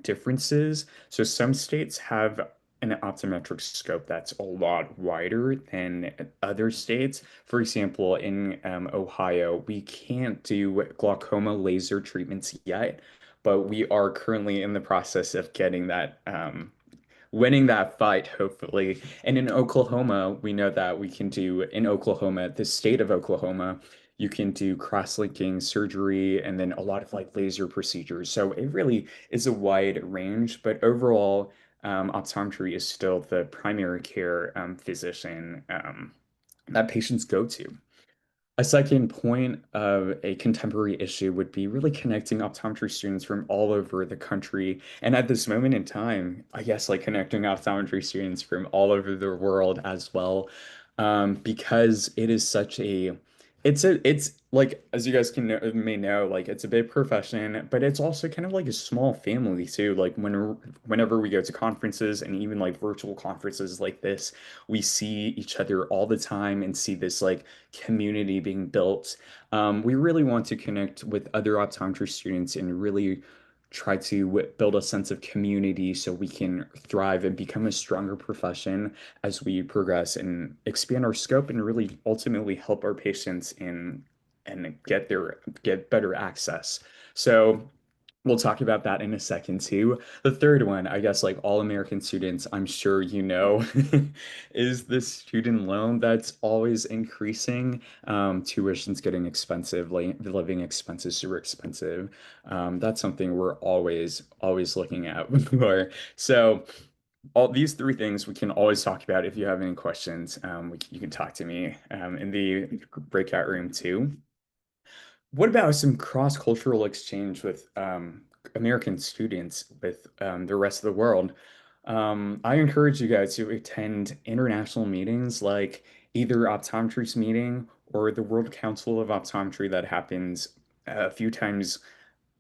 differences. So some states have an optometric scope that's a lot wider than other states. For example, in Ohio, we can't do glaucoma laser treatments yet, but we are currently in the process of getting that, winning that fight, hopefully. And in Oklahoma, we know that we can do, in Oklahoma, the state of Oklahoma, you can do cross-linking surgery and then a lot of like laser procedures. So it really is a wide range, but overall, optometry is still the primary care physician that patients go to. A second point of a contemporary issue would be really connecting optometry students from all over the country. And at this moment in time, I guess like connecting optometry students from all over the world as well, because it is such a, it's like, as you guys may know, like it's a big profession, but it's also kind of like a small family too. Like whenever we go to conferences and even like virtual conferences like this, we see each other all the time and see this like community being built. We really want to connect with other optometry students and really try to build a sense of community so we can thrive and become a stronger profession as we progress and expand our scope and really ultimately help our patients in and get better access. So we'll talk about that in a second too. The third one, I guess, like all American students, I'm sure you know, is the student loan that's always increasing. Tuition's getting expensive, living expenses super expensive. That's something we're always looking at for. So all these three things we can always talk about. If you have any questions, you can talk to me in the breakout room too. What about some cross-cultural exchange with American students with the rest of the world? I encourage you guys to attend international meetings like either Optometry's meeting or the World Council of Optometry that happens a few times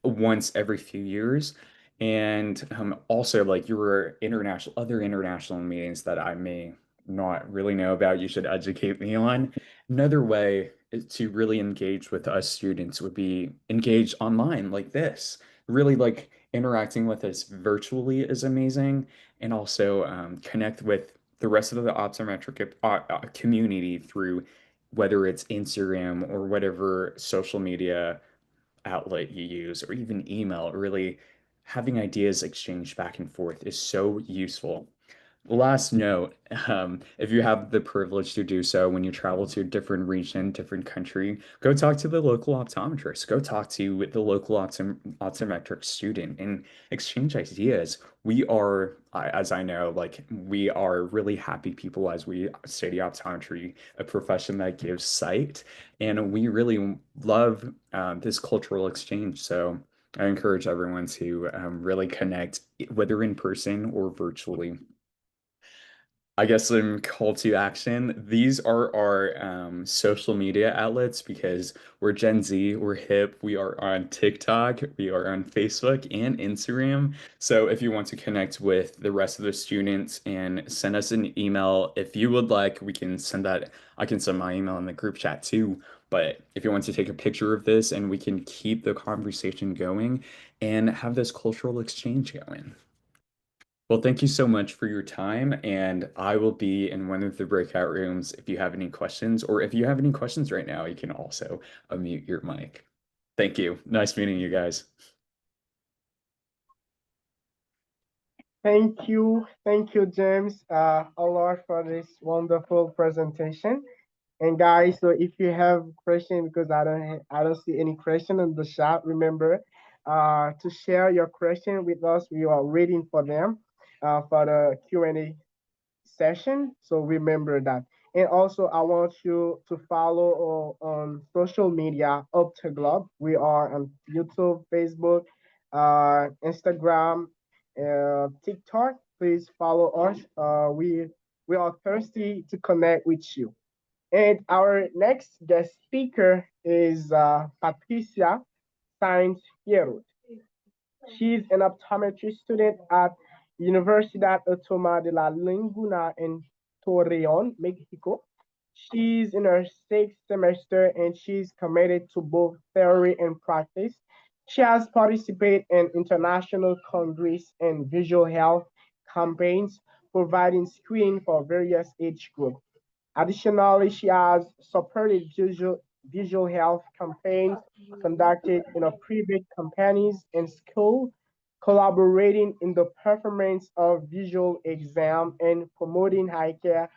once every few years. And also like your other international meetings that I may not really know about, you should educate me on. Another way to really engage with us students would be engage online like this. Really like interacting with us virtually is amazing, and also connect with the rest of the optometric community through whether it's Instagram or whatever social media outlet you use, or even email. Really having ideas exchanged back and forth is so useful. Last note, if you have the privilege to do so when you travel to a different region, different country, go talk to the local optometrist, go talk to the local optometric student and exchange ideas. We are, as I know, like we are really happy people as we study optometry, a profession that gives sight, and we really love this cultural exchange. So I encourage everyone to really connect, whether in person or virtually. I guess some call to action. These are our social media outlets because we're Gen Z, we're hip, we are on TikTok, we are on Facebook and Instagram. So if you want to connect with the rest of the students and send us an email, if you would like, we can send that. I can send my email in the group chat too. But if you want to take a picture of this and we can keep the conversation going and have this cultural exchange going. Well, thank you so much for your time, and I will be in one of the breakout rooms if you have any questions, or if you have any questions right now, you can also unmute your mic. Thank you. Nice meeting you guys. Thank you, James, a lot for this wonderful presentation. And guys, so if you have question, because I don't see any question in the chat, remember to share your question with us. We are waiting for them for the Q&A session. So remember that. And also, I want you to follow on social media, Optoglobe. We are on YouTube, Facebook, Instagram, TikTok. Please follow us. We are thirsty to connect with you. And our next guest speaker is Patricia Sainz Fierro. She's an optometry student at Universidad Autónoma de la Laguna in Torreón, Mexico. She's in her 6th semester and she's committed to both theory and practice. She has participated in international congress and visual health campaigns, providing screening for various age groups. Additionally, she has supported visual health campaigns conducted in a private companies and school, collaborating in the performance of visual exam and promoting eye care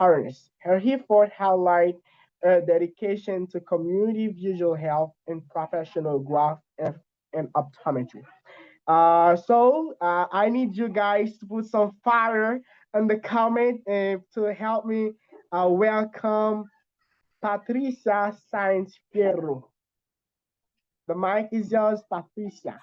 awareness. Her effort highlight her dedication to community visual health and professional growth and optometry. So I need you guys to put some fire in the comment to help me welcome Patricia Sainz Fierro. The mic is yours, Patricia.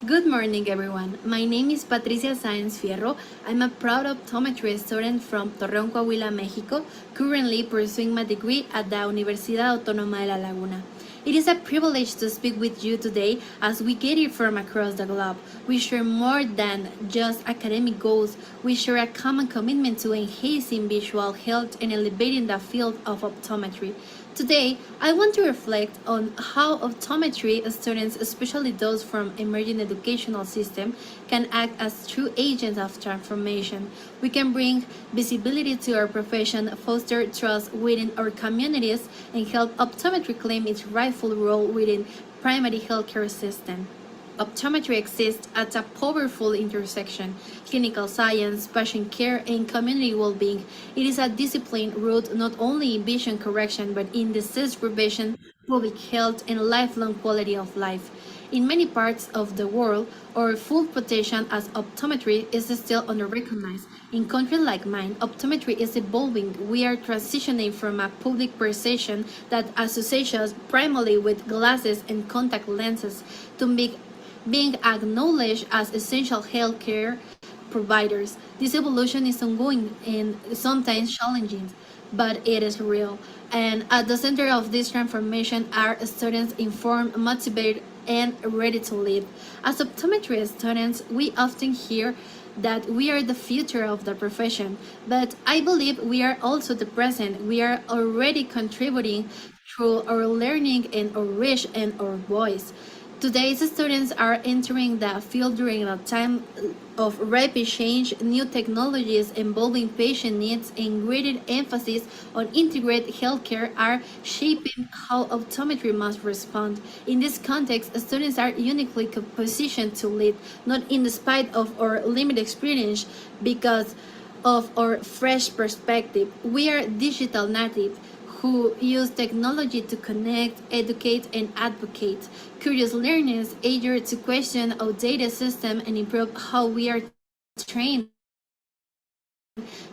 Good morning, everyone. My name is Patricia Sainz Fierro. I'm a proud optometry student from Torreón, Coahuila, Mexico, currently pursuing my degree at the Universidad Autónoma de la Laguna. It is a privilege to speak with you today as we get it from across the globe. We share more than just academic goals. We share a common commitment to enhancing visual health and elevating the field of optometry. Today, I want to reflect on how optometry students, especially those from emerging educational system, can act as true agents of transformation. We can bring visibility to our profession, foster trust within our communities, and help optometry claim its rightful role within primary healthcare system. Optometry exists at a powerful intersection: clinical science, patient care, and community well-being. It is a discipline rooted not only in vision correction but in disease prevention, public health, and lifelong quality of life. In many parts of the world, our full potential as optometry is still under-recognized. In countries like mine, optometry is evolving. We are transitioning from a public perception that associates us primarily with glasses and contact lenses to being acknowledged as essential healthcare providers. This evolution is ongoing and sometimes challenging, but it is real. And at the center of this transformation are students informed, motivated, and ready to lead. As optometry students, we often hear that we are the future of the profession, but I believe we are also the present. We are already contributing through our learning and our reach and our voice. Today's students are entering the field during a time of rapid change, new technologies involving patient needs, and greater emphasis on integrated healthcare are shaping how optometry must respond. In this context, students are uniquely positioned to lead, not in spite of our limited experience, because of our fresh perspective. We are digital native who use technology to connect, educate, and advocate. Curious learners eager to question outdated systems and improve how we are trained.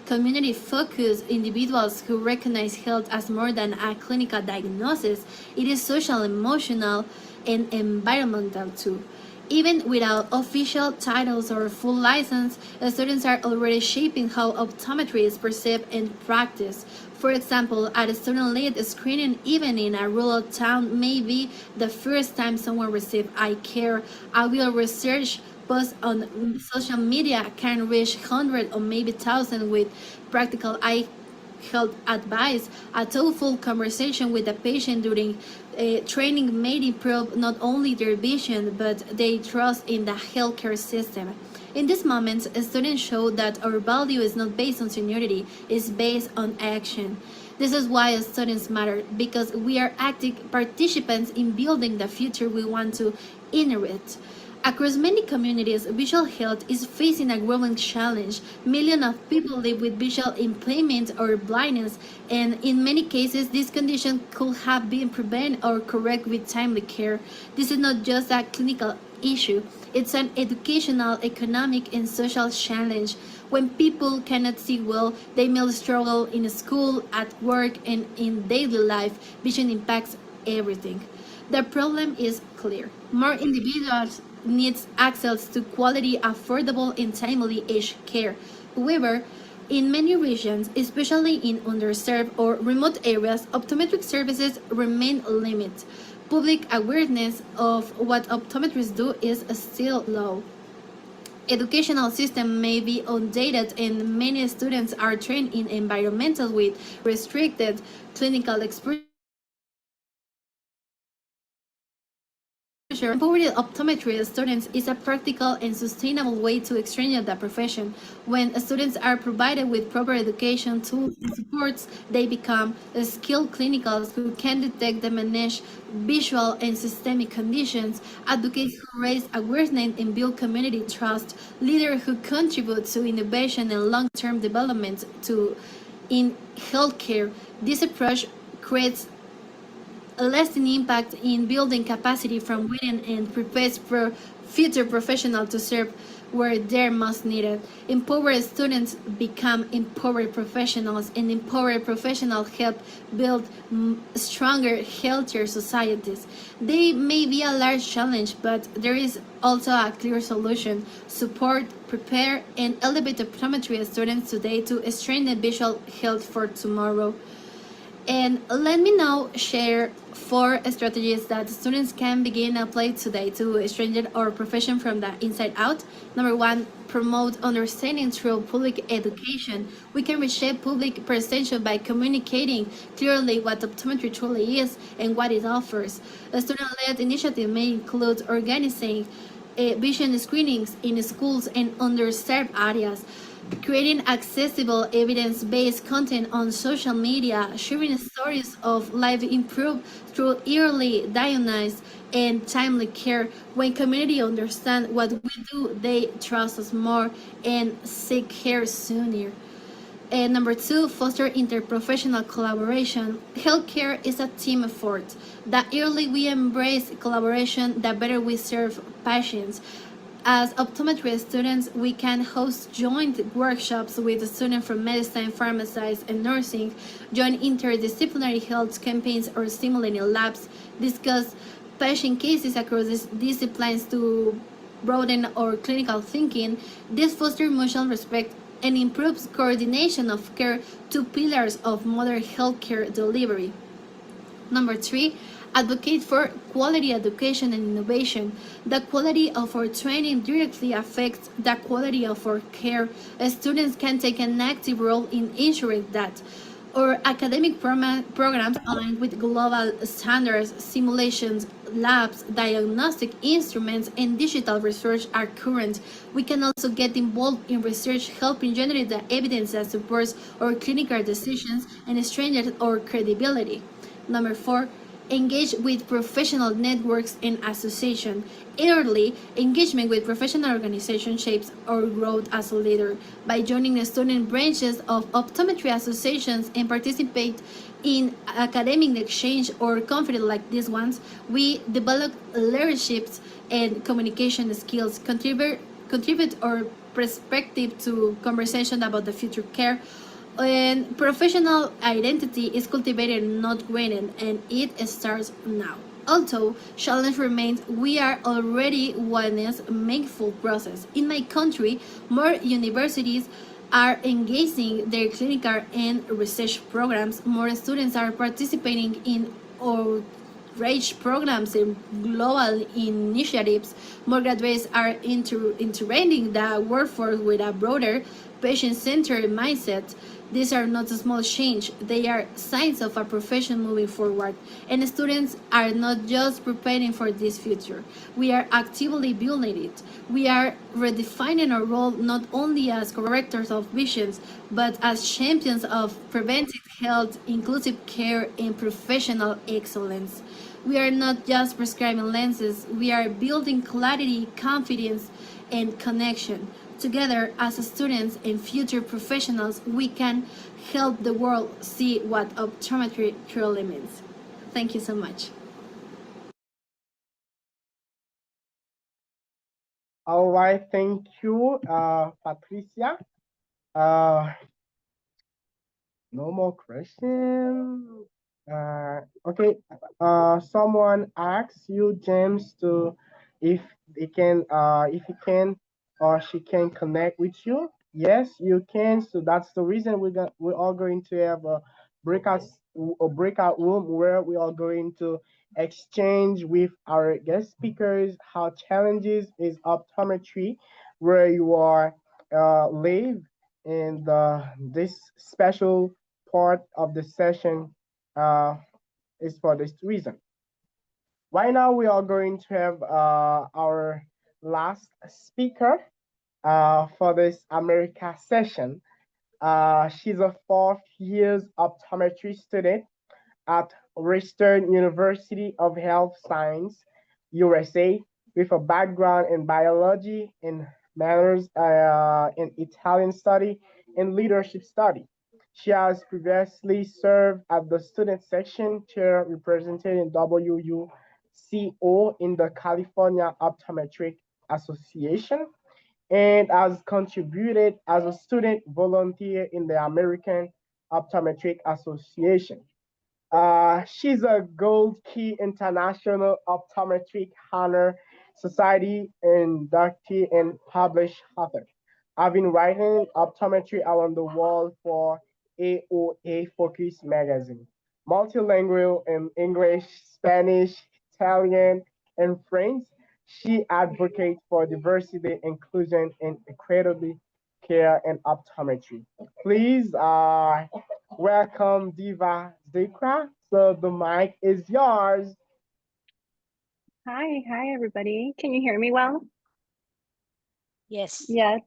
Community-focused individuals who recognize health as more than a clinical diagnosis. It is social, emotional, and environmental too. Even without official titles or full license, students are already shaping how optometry is perceived and practiced. For example, at a student-led screening, even in a rural town, may be the first time someone received eye care. A real research post on social media can reach hundreds or maybe thousands with practical eye health advice. A thoughtful conversation with the patient during training may improve not only their vision but their trust in the healthcare system. In these moments, students show that our value is not based on seniority, it's based on action. This is why students matter, because we are active participants in building the future we want to inherit. Across many communities, visual health is facing a growing challenge. Millions of people live with visual impairment or blindness, and in many cases, this condition could have been prevented or corrected with timely care. This is not just a clinical issue, it's an educational, economic, and social challenge. When people cannot see well, they may struggle in school, at work, and in daily life. Vision impacts everything. The problem is clear. More individuals needs access to quality, affordable, and timely age care. However, in many regions, especially in underserved or remote areas, optometric services remain limited. Public awareness of what optometrists do is still low. Educational system may be outdated and many students are trained in environments with restricted clinical expertise. Empowering optometry students is a practical and sustainable way to strengthen the profession. When students are provided with proper education, tools, and supports, they become skilled clinicals who can detect and manage visual and systemic conditions, advocates who raise awareness and build community trust, leaders who contribute to innovation and long-term development in healthcare. This approach creates a lasting impact in building capacity from within and prepares for future professionals to serve where they're most needed. Empowered students become empowered professionals, and empowered professionals help build stronger, healthier societies. They may be a large challenge, but there is also a clear solution: support, prepare, and elevate optometry students today to strengthen visual health for tomorrow. And let me now share 4 strategies that students can begin to apply today to strengthen our profession from the inside out. Number 1, promote understanding through public education. We can reshape public perception by communicating clearly what optometry truly is and what it offers. A student-led initiative may include organizing vision screenings in schools and underserved areas, creating accessible evidence-based content on social media, sharing stories of life improved through early diagnosis and timely care. When community understand what we do, they trust us more and seek care sooner. And number 2, foster interprofessional collaboration. Healthcare is a team effort. The early we embrace collaboration, the better we serve patients. As optometry students, we can host joint workshops with students from medicine, pharmacy, and nursing, join interdisciplinary health campaigns or simulating labs, discuss patient cases across disciplines to broaden our clinical thinking. This fosters mutual respect and improves coordination of care, 2 pillars of modern healthcare delivery. Number 3, advocate for quality education and innovation. The quality of our training directly affects the quality of our care. Students can take an active role in ensuring that our academic programs align with global standards, simulations, labs, diagnostic instruments, and digital research are current. We can also get involved in research, helping generate the evidence that supports our clinical decisions and strengthens our credibility. Number 4, engage with professional networks and associations. Early engagement with professional organizations shapes our growth as a leader. By joining the student branches of optometry associations and participate in academic exchange or conference like these ones, we develop leaderships and communication skills, contribute our perspective to conversation about the future care, and professional identity is cultivated, not granted, and it starts now. Although challenge remains, we are already witness meaningful process. In my country, more universities are engaging their clinical and research programs. More students are participating in outreach programs and global initiatives. More graduates are integrating the workforce with a broader patient-centered mindset. These are not a small change, they are signs of a profession moving forward. And students are not just preparing for this future, we are actively building it. We are redefining our role not only as correctors of visions, but as champions of preventive health, inclusive care, and professional excellence. We are not just prescribing lenses, we are building clarity, confidence, and connection. Together, as students and future professionals, we can help the world see what optometry truly means. Thank you so much. All right, thank you, Patricia. Uh, no more questions. Okay. Someone asks you, James, to if if he can or she can connect with you. Yes, you can. So that's the reason we're all going to have breakout a breakout room where we are going to exchange with our guest speakers how challenges is optometry, where you are live in this special part of the session uh, is for this reason. Right now, we are going to have our last speaker for this America session. She's a 4th-year optometry student at Western University of Health Science, USA, with a background in biology, in manners, in Italian study, and leadership study. She has previously served as the student section chair representing WUCO in the California Optometric Association and has contributed as a student volunteer in the American Optometric Association. She's a Gold Key International Optometric Honor Society inductee and published author. I've been writing optometry around the world for AOA Focus magazine. multilingual in English, Spanish, Italian, and French. She advocates for diversity, inclusion, and equity care and optometry. Please welcome Diva Zikra. So the mic is yours. Hi everybody. Can you hear me well? Yes. Yes.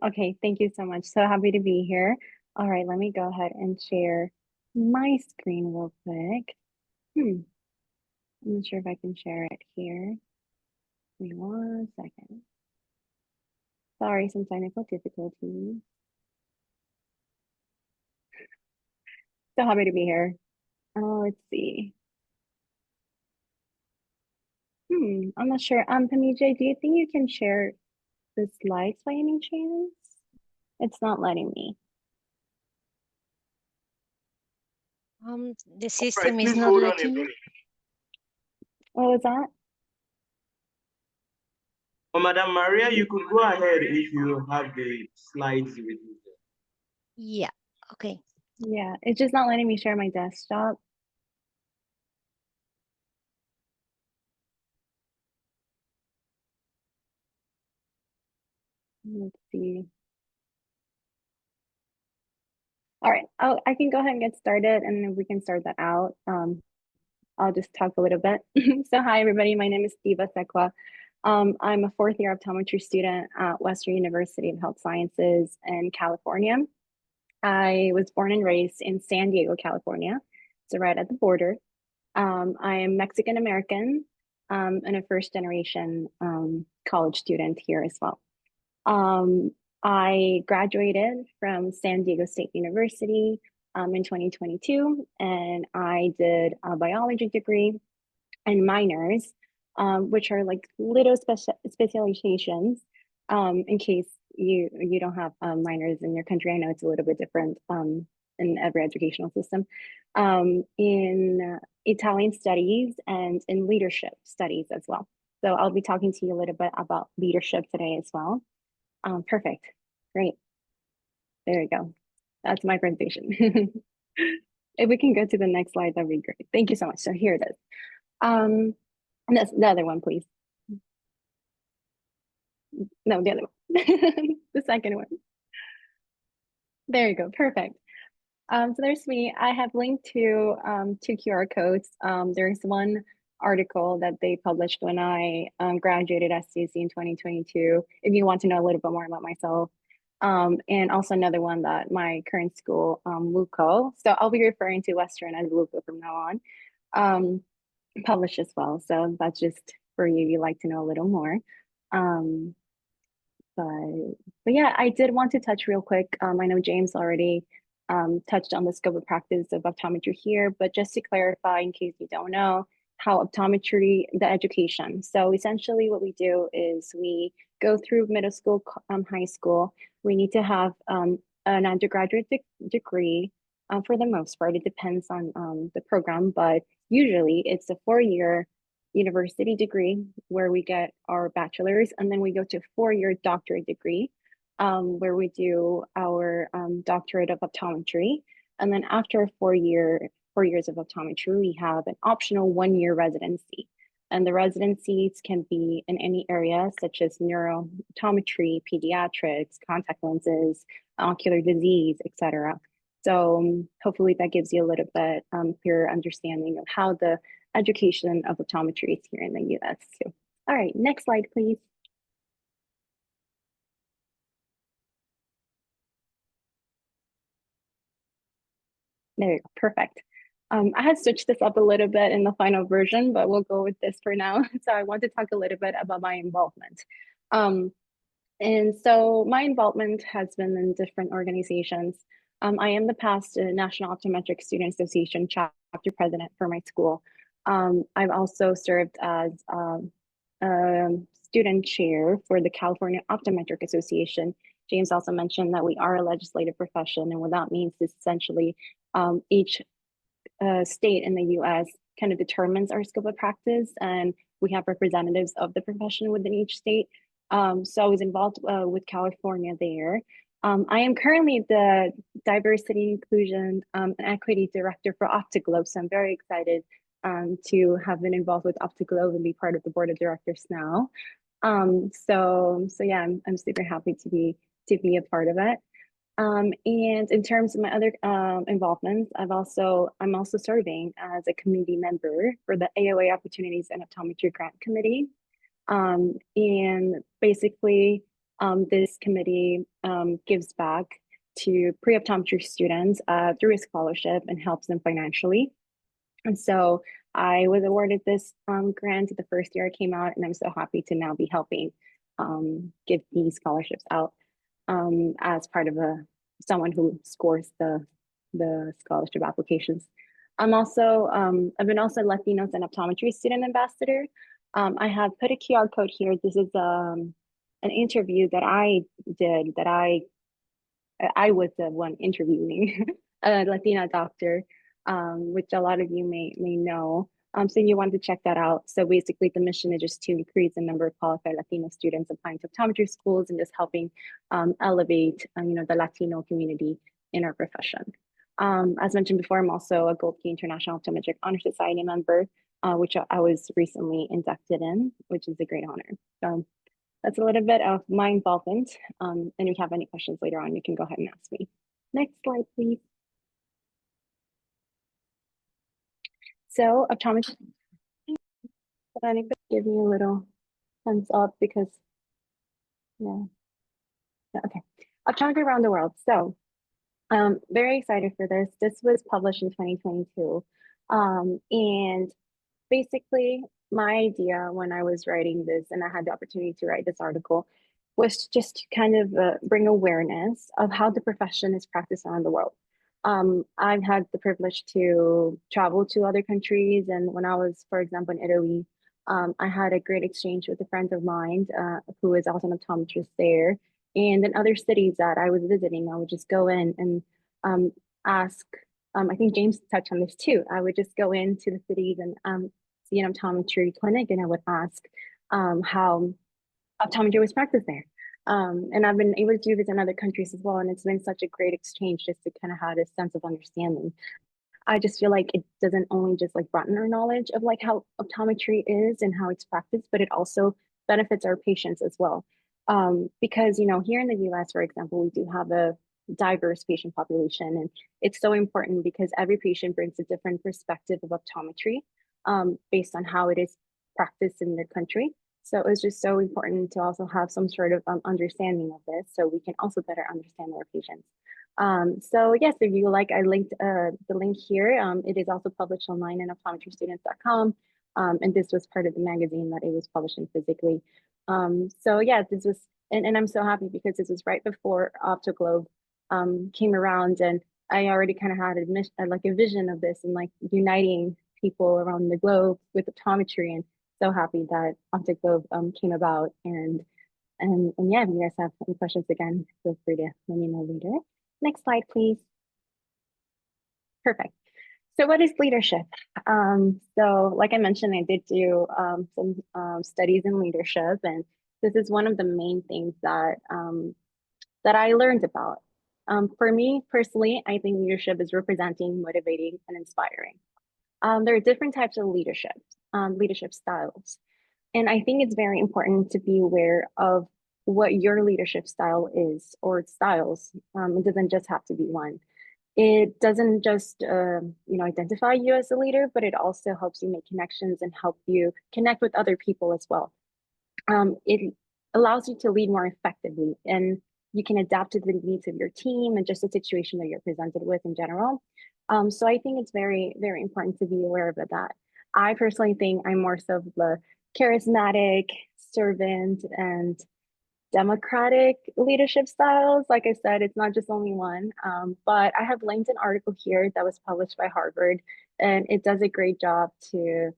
Okay, thank you so much. So happy to be here. All right, let me go ahead and share my screen real quick. I'm not sure if I can share it here. Give me 1 second. Sorry, some technical difficulties. So happy to be here. Let's see. I'm not sure. Pamija, do you think you can share the slides by any chance? It's not letting me. The system is not letting you. What was that? Oh, Madam Maria, you could go ahead if you have the slides with you. Yeah, okay. Yeah, it's just not letting me share my desktop. Let's see. All right, I can go ahead and get started and then we can start that out. I'll just talk a little bit. So hi everybody, my name is Diva Sekwa. I'm a fourth year optometry student at Western University of Health Sciences in California. I was born and raised in San Diego, California, so right at the border. I am Mexican American and a first generation college student here as well. I graduated from San Diego State University in 2022, and I did a biology degree and minors, which are like little specializations in case you don't have minors in your country. I know it's a little bit different in every educational system, in Italian studies and in leadership studies as well. So I'll be talking to you a little bit about leadership today as well. Perfect, great. There we go. That's my presentation. If we can go to the next slide, that'd be great. Thank you so much. So here it is. And that's the other one, please. No, the other one. The second one. There you go, perfect. So there's me. I have linked to 2 QR codes. There's one article that they published when I graduated SCC in 2022, if you want to know a little bit more about myself. And also another one that my current school, LUCO, so I'll be referring to Western as LUCO from now on, published as well. So that's just for you, you like to know a little more. But yeah, I did want to touch real quick. I know James already touched on the scope of practice of optometry here, but just to clarify, in case you don't know, how optometry, the education. So essentially what we do is we go through middle school, high school. We need to have an undergraduate degree for the most part. It depends on the program, but usually it's a 4-year university degree where we get our bachelor's, and then we go to a 4-year doctorate degree where we do our doctorate of optometry. And then after 4 years of optometry, we have an optional 1-year residency. And the residencies can be in any area such as neurooptometry, pediatrics, contact lenses, ocular disease, etc. So hopefully that gives you a little bit clearer understanding of how the education of optometry is here in the US too. All right, next slide, please. There you go, perfect. I had switched this up a little bit in the final version, but we'll go with this for now. So I want to talk a little bit about my involvement. And so my involvement has been in different organizations. I am the past National Optometric Student Association chapter president for my school. I've also served as student chair for the California Optometric Association. James also mentioned that we are a legislative profession, and what that means is essentially each state in the US kind of determines our scope of practice, and we have representatives of the profession within each state. So I was involved with California there. I am currently the Diversity, Inclusion, and Equity Director for Optoglobe, so I'm very excited to have been involved with Optoglobe and be part of the board of directors now. So yeah, I'm super happy to be a part of it. And in terms of my other involvements, I'm also serving as a committee member for the AOA Opportunities and Optometry Grant Committee. And basically, this committee gives back to pre-optometry students through a scholarship and helps them financially. And so I was awarded this grant the first year I came out, and I'm so happy to now be helping give these scholarships out as part of someone who scores the scholarship applications. I'm also I've been also Latinos and Optometry student ambassador. I have put a QR code here. This is an interview that I did, that I was the one interviewing a Latina doctor, which a lot of you may know. So you want to check that out. So basically the mission is just to increase the number of qualified Latino students applying to optometry schools and just helping elevate the Latino community in our profession. As mentioned before, I'm also a Gold Key International Optometric Honor Society member, which I was recently inducted in, which is a great honor. So that's a little bit of my involvement. And if you have any questions later on, you can go ahead and ask me. Next slide, please. So optometry, can anybody give me a little thumbs up because, yeah, okay. Optometry around the world. So very excited for this. This was published in 2022. And basically my idea when I was writing this, and I had the opportunity to write this article, was just to kind of bring awareness of how the profession is practiced around the world. I've had the privilege to travel to other countries, and when I was, for example, in Italy, I had a great exchange with a friend of mine who is also an optometrist there. And in other cities that I was visiting, I would just go in and ask, I think James touched on this too. I would just go into the cities and see an optometry clinic, and I would ask how optometry was practiced there. And I've been able to do this in other countries as well. And it's been such a great exchange just to kind of have this sense of understanding. I just feel like it doesn't only just like broaden our knowledge of like how optometry is and how it's practiced, but it also benefits our patients as well. Because, here in the US, for example, we do have a diverse patient population, and it's so important because every patient brings a different perspective of optometry based on how it is practiced in their country. So it's just so important to also have some sort of understanding of this so we can also better understand our patients. So yes, if you like, I linked the link here. It is also published online in optometrystudents.com. And this was part of the magazine that it was published in physically. So yeah, this was, and I'm so happy because this was right before Optoglobe came around, and I already kind of had a vision of this and like uniting people around the globe with optometry, and so happy that Optoglobe came about. And yeah, if you guys have any questions, again, feel free to let me know later. Next slide, please. Perfect. So what is leadership? So like I mentioned, I did do some studies in leadership, and this is one of the main things that that I learned about. For me personally, I think leadership is representing, motivating, and inspiring. There are different types of leadership styles. And I think it's very important to be aware of what your leadership style is, or styles. It doesn't just have to be one. It doesn't just identify you as a leader, but it also helps you make connections and help you connect with other people as well. It allows you to lead more effectively, and you can adapt to the needs of your team and just the situation that you're presented with in general. So I think it's very, very important to be aware of that. I personally think I'm more so the charismatic, servant, and democratic leadership styles. Like I said, it's not just only one, but I have linked an article here that was published by Harvard, and it does a great job to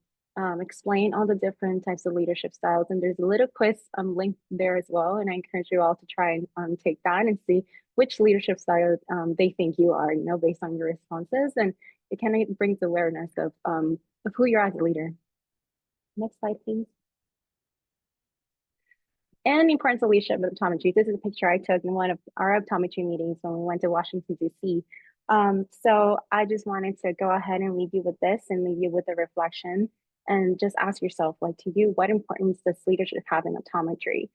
explain all the different types of leadership styles. And there's a little quiz linked there as well. And I encourage you all to try and take that and see which leadership style they think you are, based on your responses. And it kind of brings awareness of who you're as a leader. Next slide, please. and important leadership of optometry. This is a picture I took in one of our optometry meetings when we went to Washington, D.C. So I just wanted to go ahead and leave you with this and leave you with a reflection and just ask yourself, like, to you, what importance does leadership have in optometry?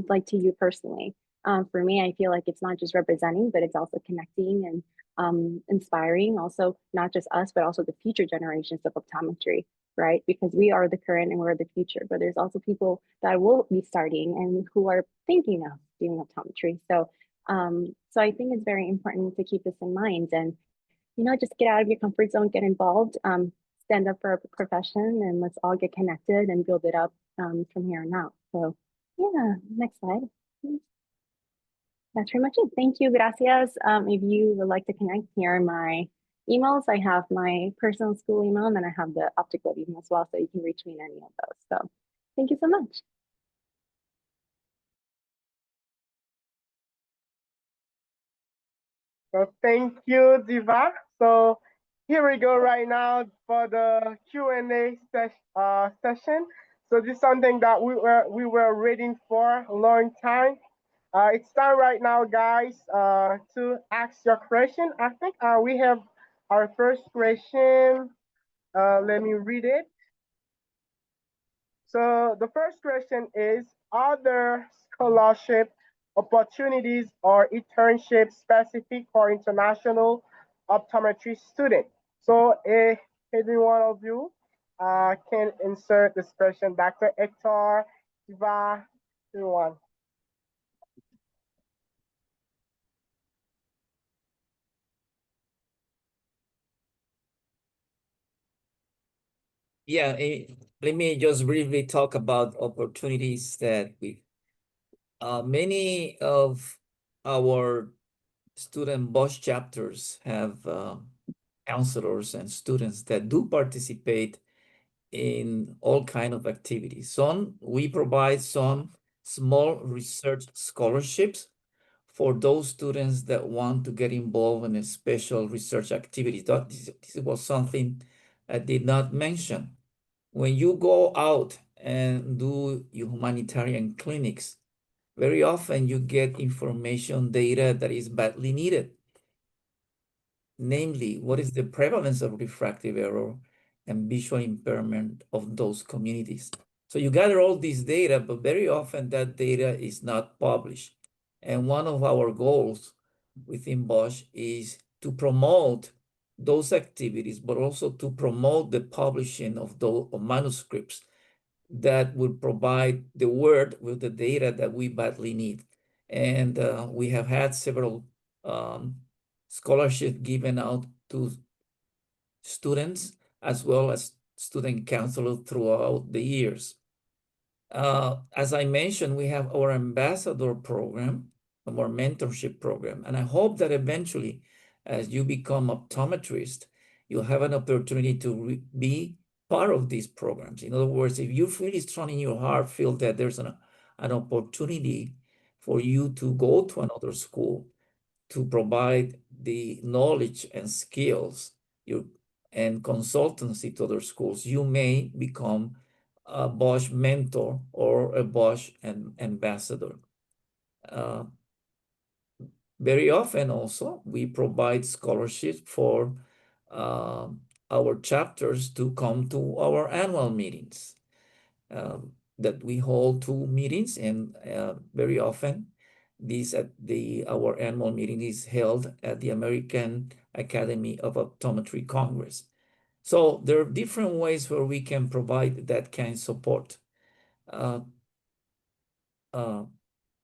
Like, to you personally. For me, I feel like it's not just representing, but it's also connecting and inspiring, also not just us, but also the future generations of optometry, right? Because we are the current and we're the future, but there's also people that will be starting and who are thinking of doing optometry. So I think it's very important to keep this in mind and, you know, just get out of your comfort zone, get involved, stand up for our profession, and let's all get connected and build it up from here on out. So yeah, next slide. That's pretty much it. Thank you, gracias. If you would like to connect, here are my emails. I have my personal school email, and then I have the Optoglobe email as well, so you can reach me in any of those. So thank you so much. So thank you, Diva. So here we go right now for the Q&A session. So this is something that we were waiting for a long time. It's time right now, guys, to ask your question. I think we have our first question. Let me read it. So the first question is, are there scholarship opportunities or internships specific for international optometry students? So any one of you can insert this question. Dr. Hector, Eva, anyone. Yeah, let me just briefly talk about opportunities that many of our student VOSH chapters have counselors and students that do participate in all kind of activities. We provide some small research scholarships for those students that want to get involved in a special research activity. This was something I did not mention. When you go out and do your humanitarian clinics, very often you get information data that is badly needed. Namely, what is the prevalence of refractive error and visual impairment of those communities? So you gather all this data, but very often that data is not published. And one of our goals within VOSH is to promote those activities, but also to promote the publishing of those manuscripts that would provide the world with the data that we badly need. And we have had several scholarships given out to students as well as student counselors throughout the years. As I mentioned, we have our ambassador program, our mentorship program, and I hope that eventually, as you become optometrist, you'll have an opportunity to be part of these programs. In other words, if you really strong in your heart feel that there's an opportunity for you to go to another school to provide the knowledge and skills and consultancy to other schools, you may become a VOSH mentor or a VOSH ambassador. Very often also, we provide scholarships for our chapters to come to our annual meetings. That we hold 2 meetings, and very often our annual meeting is held at the American Academy of Optometry Congress. So there are different ways where we can provide that kind of support.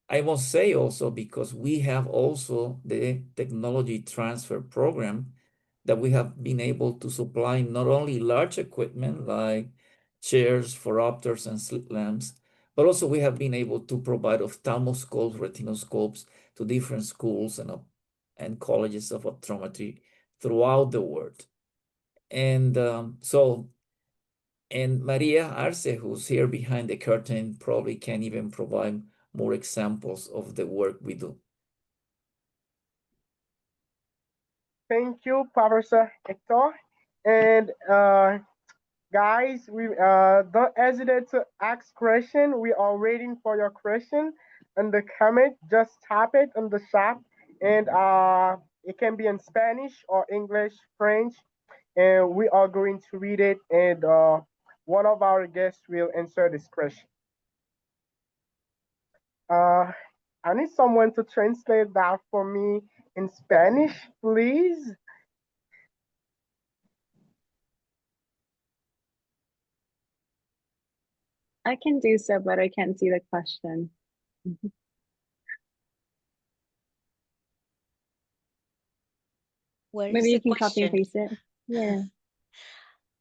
I must say also, because we have also the technology transfer program, that we have been able to supply not only large equipment like chairs for opters and slit lamps, but also we have been able to provide ophthalmoscopes, retinoscopes to different schools and colleges of optometry throughout the world. And and Maria Arce, who's here behind the curtain, probably can even provide more examples of the work we do. Thank you, Professor Hector. And Guys, we don't hesitate to ask question. We are waiting for your question in the comment. Just type it in the chat, and it can be in Spanish or English, French, and we are going to read it, and one of our guests will answer this question. Uh, I need someone to translate that for me in Spanish, please. I can do so, but I can't see the question. Where Maybe is you the can copy and question? paste it. Yeah.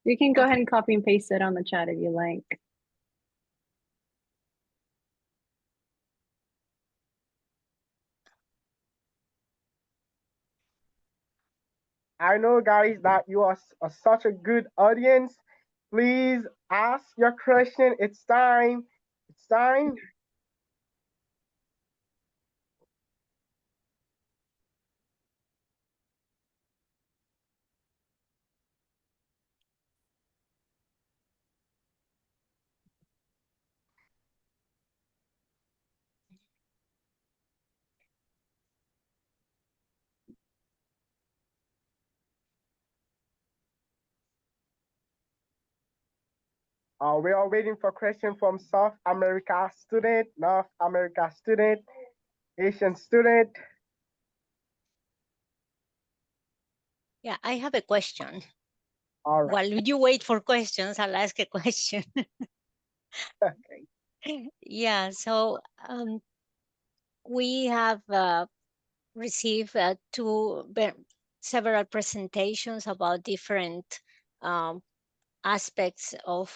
You can go Okay. ahead and copy and paste it on the chat if you like. I know, guys, that you are such a good audience. Please ask your question. It's time. It's time. We are waiting for question from South America student, North America student, Asian student. Yeah, I have a question. All right. While you wait for questions, I'll ask a question. Okay. Yeah, so we have received several presentations about different aspects of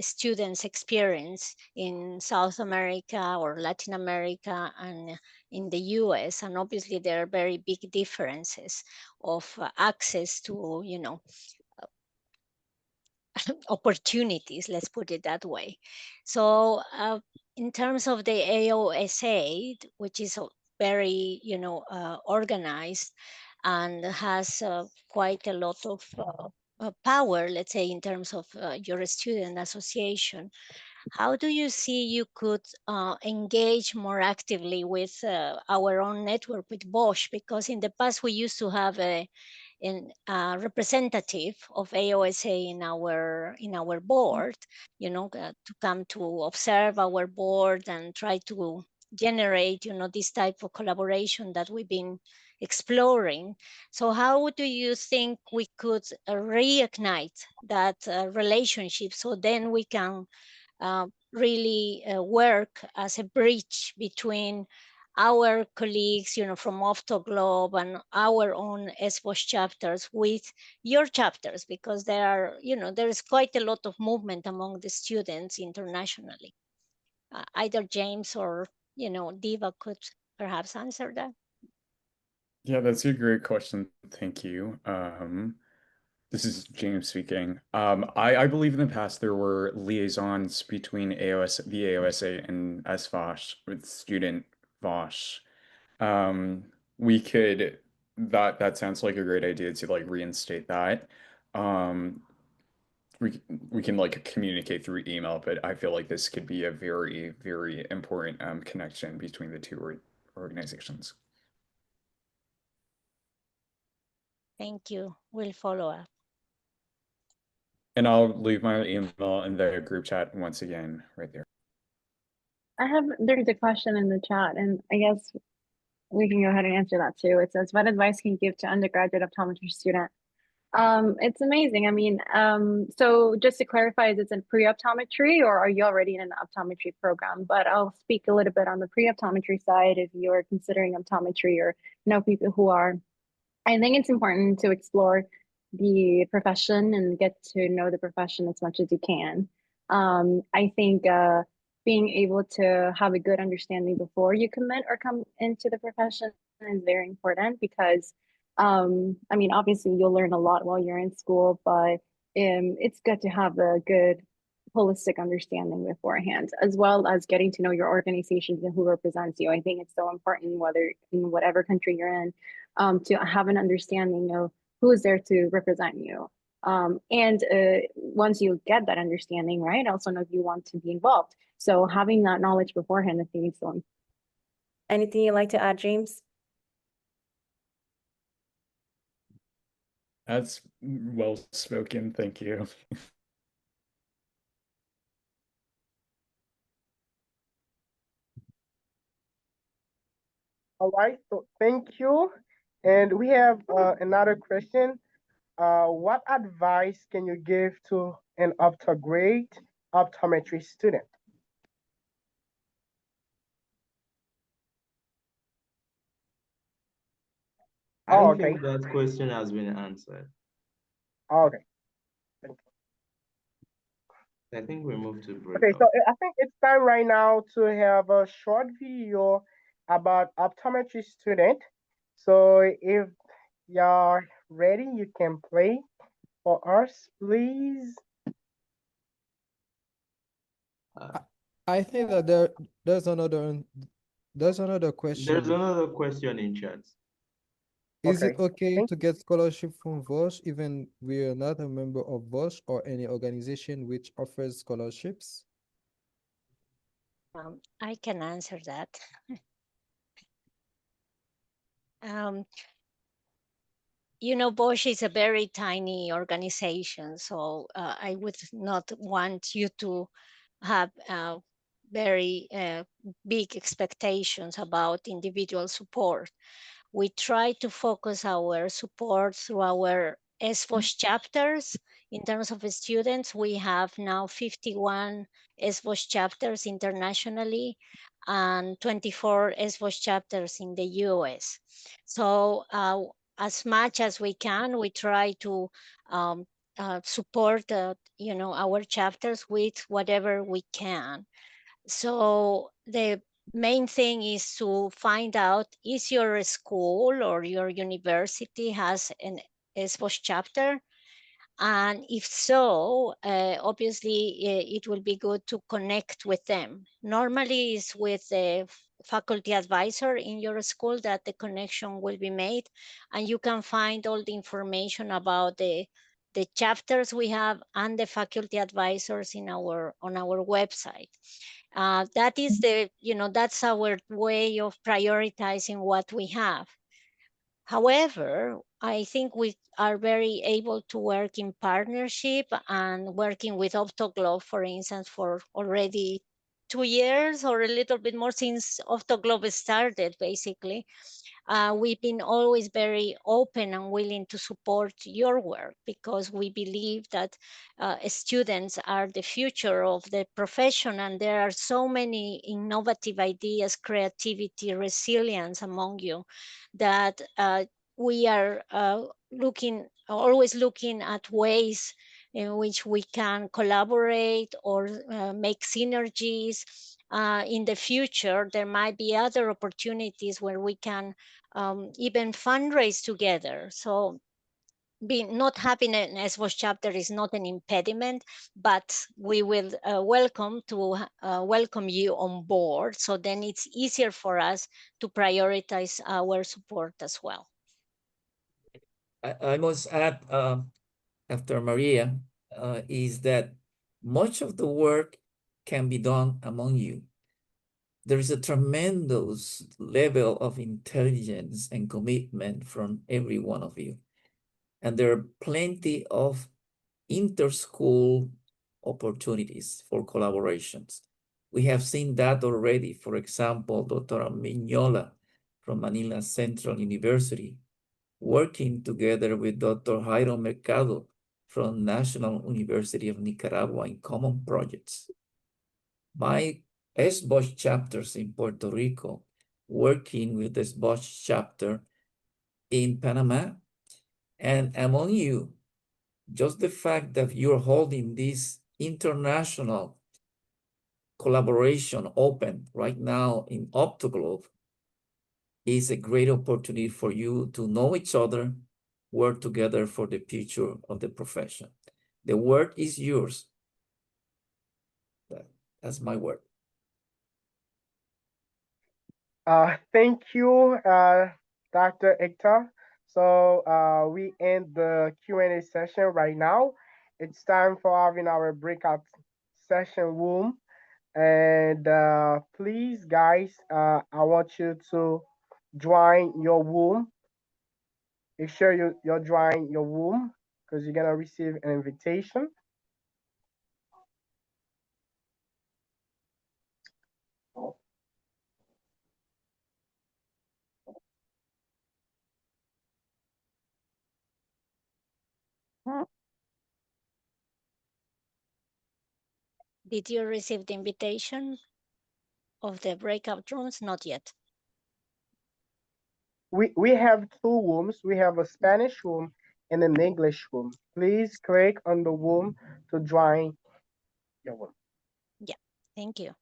students' experience in South America or Latin America and in the US. And obviously there are very big differences of access to, opportunities, let's put it that way. So in terms of the AOSA, which is very, organized and has quite a lot of power, let's say, in terms of your student association, how do you see you could engage more actively with our own network with VOSH? Because in the past we used to have a representative of AOSA in our board, to come to observe our board and try to generate, this type of collaboration that we've been exploring. So how do you think we could reignite that relationship so then we can really work as a bridge between our colleagues, from Optoglobe and our own SVOSH chapters with your chapters, because there is quite a lot of movement among the students internationally. Either James or, Diva could perhaps answer that. Yeah, that's a great question. Thank you. This is James speaking. I believe in the past there were liaisons between the AOSA and SVOSH with student VOSH. We could that sounds like a great idea to like reinstate that. Um, we can like communicate through email, but I feel like this could be a very, very important connection between the two organizations. Thank you. We'll follow up. And I'll leave my email in the group chat once again right there. There's a question in the chat, and I guess we can go ahead and answer that too. It says, what advice can you give to undergraduate optometry student? It's amazing. I mean, so just to clarify, is it in pre-optometry or are you already in an optometry program? But I'll speak a little bit on the pre-optometry side if you're considering optometry or know people who are. I think it's important to explore the profession and get to know the profession as much as you can. I think being able to have a good understanding before you commit or come into the profession is very important because, I mean, obviously you'll learn a lot while you're in school, but it's good to have a good holistic understanding beforehand, as well as getting to know your organizations and who represents you. I think it's so important, whether in whatever country you're in, to have an understanding of who is there to represent you. And once you get that understanding, right, also know if you want to be involved. So having that knowledge beforehand, I think is so. Anything you'd like to add, James? That's well spoken. Thank you. All right, so thank you. And we have another question. What advice can you give to an optograde optometry student? I think that question has been answered. Okay. I think we move to break. Okay, so I think it's time right now to have a short video about optometry student. So if you're ready, you can play for us, please. I think that there's another question. There's another question in chat. Is it Okay. okay to get scholarship from VOSH even we are not a member of VOSH or any organization which offers scholarships? I can answer that. You know, VOSH is a very tiny organization, so I would not want you to have very big expectations about individual support. We try to focus our support through our SVOSH chapters. In terms of students, we have now 51 SVOSH chapters internationally and 24 SVOSH chapters in the US. So as much as we can, we try to support our chapters with whatever we can. So the main thing is to find out, is your school or your university has an SVOSH chapter? And if so, obviously it will be good to connect with them. Normally it's with the faculty advisor in your school that the connection will be made, and you can find all the information about the chapters we have and the faculty advisors on our website. That is that's our way of prioritizing what we have. However, I think we are very able to work in partnership and working with Optoglobe, for instance, for already 2 years or a little bit more since Optoglobe started, basically. We've been always very open and willing to support your work because we believe that students are the future of the profession, and there are so many innovative ideas, creativity, resilience among you that we are always looking at ways in which we can collaborate or make synergies. In the future, there might be other opportunities where we can even fundraise together. So not having an SVOSH chapter is not an impediment, but we will welcome you on board. So then it's easier for us to prioritize our support as well. I must add, after Maria, is that much of the work can be done among you. There is a tremendous level of intelligence and commitment from every one of you. And there are plenty of inter-school opportunities for collaborations. We have seen that already. For example, Dr. Viñola from Manila Central University, working together with Dr. Jairo Mercado from National University of Nicaragua in common projects. My SVOSH chapters in Puerto Rico, working with the SVOSH chapter in Panama, and among you, just the fact that you're holding this international collaboration open right now in Optoglobe is a great opportunity for you to know each other, work together for the future of the profession. The word is yours. That's my word. Thank you, Dr. Hector. So we end the Q&A session right now. It's time for having our breakout session room. And please, guys, I want you to join your room. Make sure you're joining your room because you're gonna receive an invitation. Did you receive the invitation of the breakout rooms? Not yet. We have two rooms. We have a Spanish room and an English room. Please click on the room to join your room. Yeah, thank you.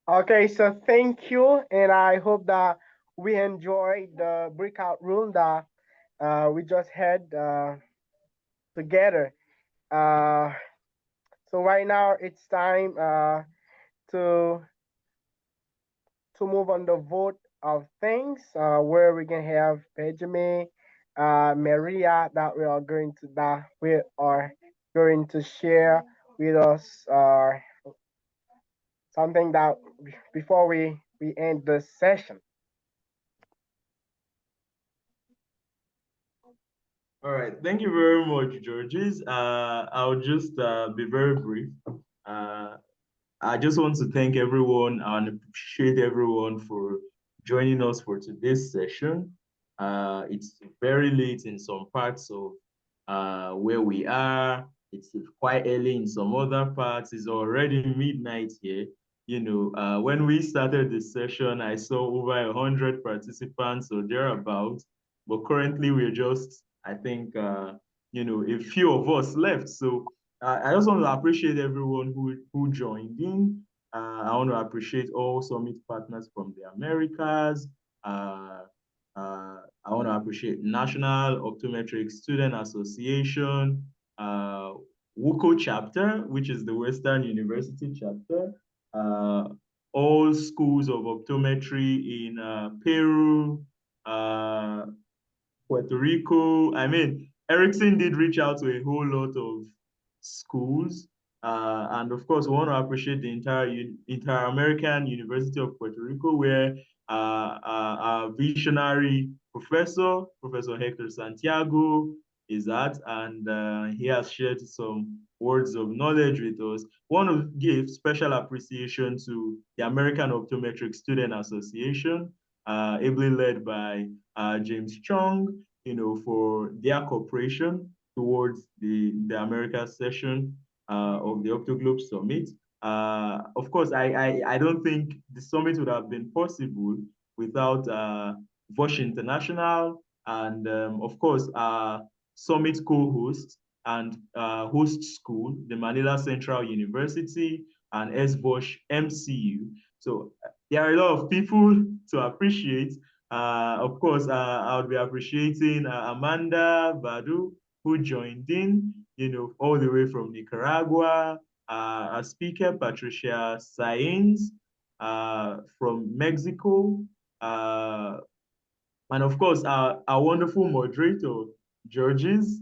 Okay, so thank you, and I hope that we enjoyed the breakout room that we just had together. Uh, so right now it's time to move on the vote of things where we can have Benjamin, Maria that we are going to share with us something that before we end the session. All right, thank you very much, Georges. I'll just be very brief. I just want to thank everyone and appreciate everyone for joining us for today's session. It's very late in some parts of where we are. It's quite early in some other parts. It's already midnight here. You know, when we started the session, I saw over 100 participants or thereabouts. But currently, we're just, I think, you know, a few of us left. So I just want to appreciate everyone who joined in. I want to appreciate all summit partners from the Americas, I want to appreciate National Optometric Student Association, WUCO chapter, which is the Western University chapter, all schools of optometry in Peru, Puerto Rico. I mean, Erickson did reach out to a whole lot of schools. And of course, we want to appreciate the Inter-American University of Puerto Rico, where our visionary professor, Professor Hector Santiago, is at, and he has shared some words of knowledge with us. We want to give special appreciation to the American Optometric Student Association, ably led by James Chung, for their cooperation towards the America session of the Optoglobe Summit. Of course, I don't think the summit would have been possible without VOSH International and, of course, summit co-host and host school, the Manila Central University and SVOSH-MCU. So there are a lot of people to appreciate. Of course, I would be appreciating Amanda Badu, who joined in, all the way from Nicaragua, our speaker, Patricia Saenz, from Mexico, and of course, our wonderful moderator, Georges,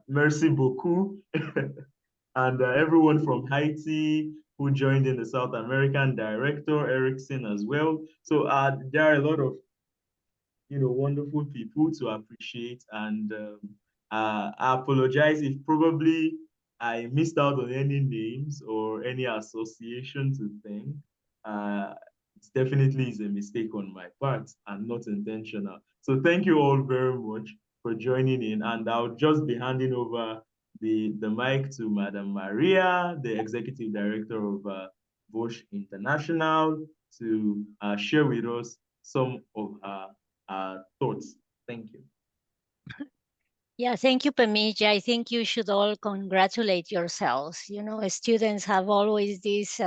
merci beaucoup, and everyone from Haiti who joined in, the South American director, Erickson, as well. So there are a lot of, wonderful people to appreciate, and I apologize if probably I missed out on any names or any association to thank. It definitely is a mistake on my part and not intentional. So thank you all very much for joining in, and I'll just be handing over the mic to Madam Maria, the Executive Director of VOSH International, to share with us some of her thoughts. Thank you. Yeah, thank you, Pamija. I think you should all congratulate yourselves. Students have always this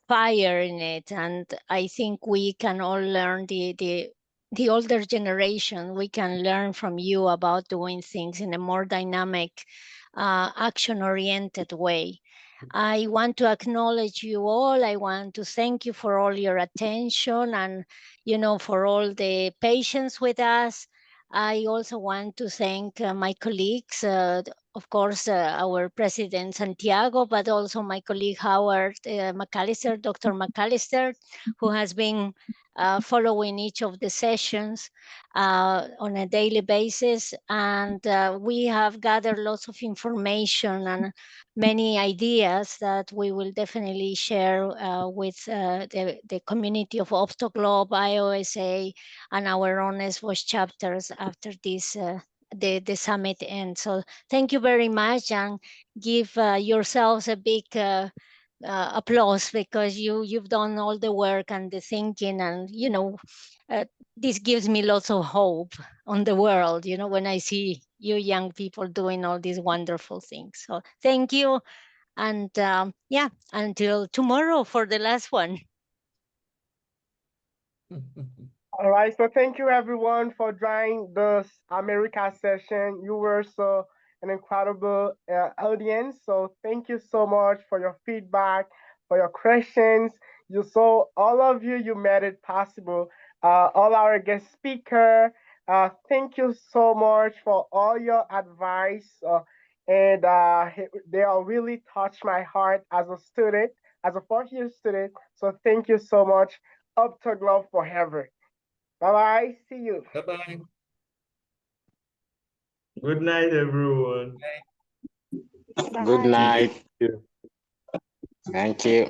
fire in it, and I think we can all learn, the older generation, we can learn from you about doing things in a more dynamic, action-oriented way. I want to acknowledge you all. I want to thank you for all your attention and, for all the patience with us. I also want to thank my colleagues, of course, our president Santiago, but also my colleague Howard McAllister, Dr. McAllister, who has been following each of the sessions on a daily basis. And we have gathered lots of information and many ideas that we will definitely share with the community of Optoglobe, IOSA, and our own SVOSH chapters after this the summit ends. So thank you very much, and give yourselves a big applause, because you've done all the work and the thinking, and this gives me lots of hope on the world, when I see you young people doing all these wonderful things. So thank you, and yeah, until tomorrow for the last one. All right, so thank you everyone for joining this America session. You were so an incredible audience. So thank you so much for your feedback, for your questions. All of you, you made it possible. All our guest speaker, thank you so much for all your advice. And they all really touched my heart as a student, as a fourth-year student. So thank you so much. Optoglobe forever. Bye-bye. See you. Bye-bye. Good night, everyone. Bye. Good night. Thank you.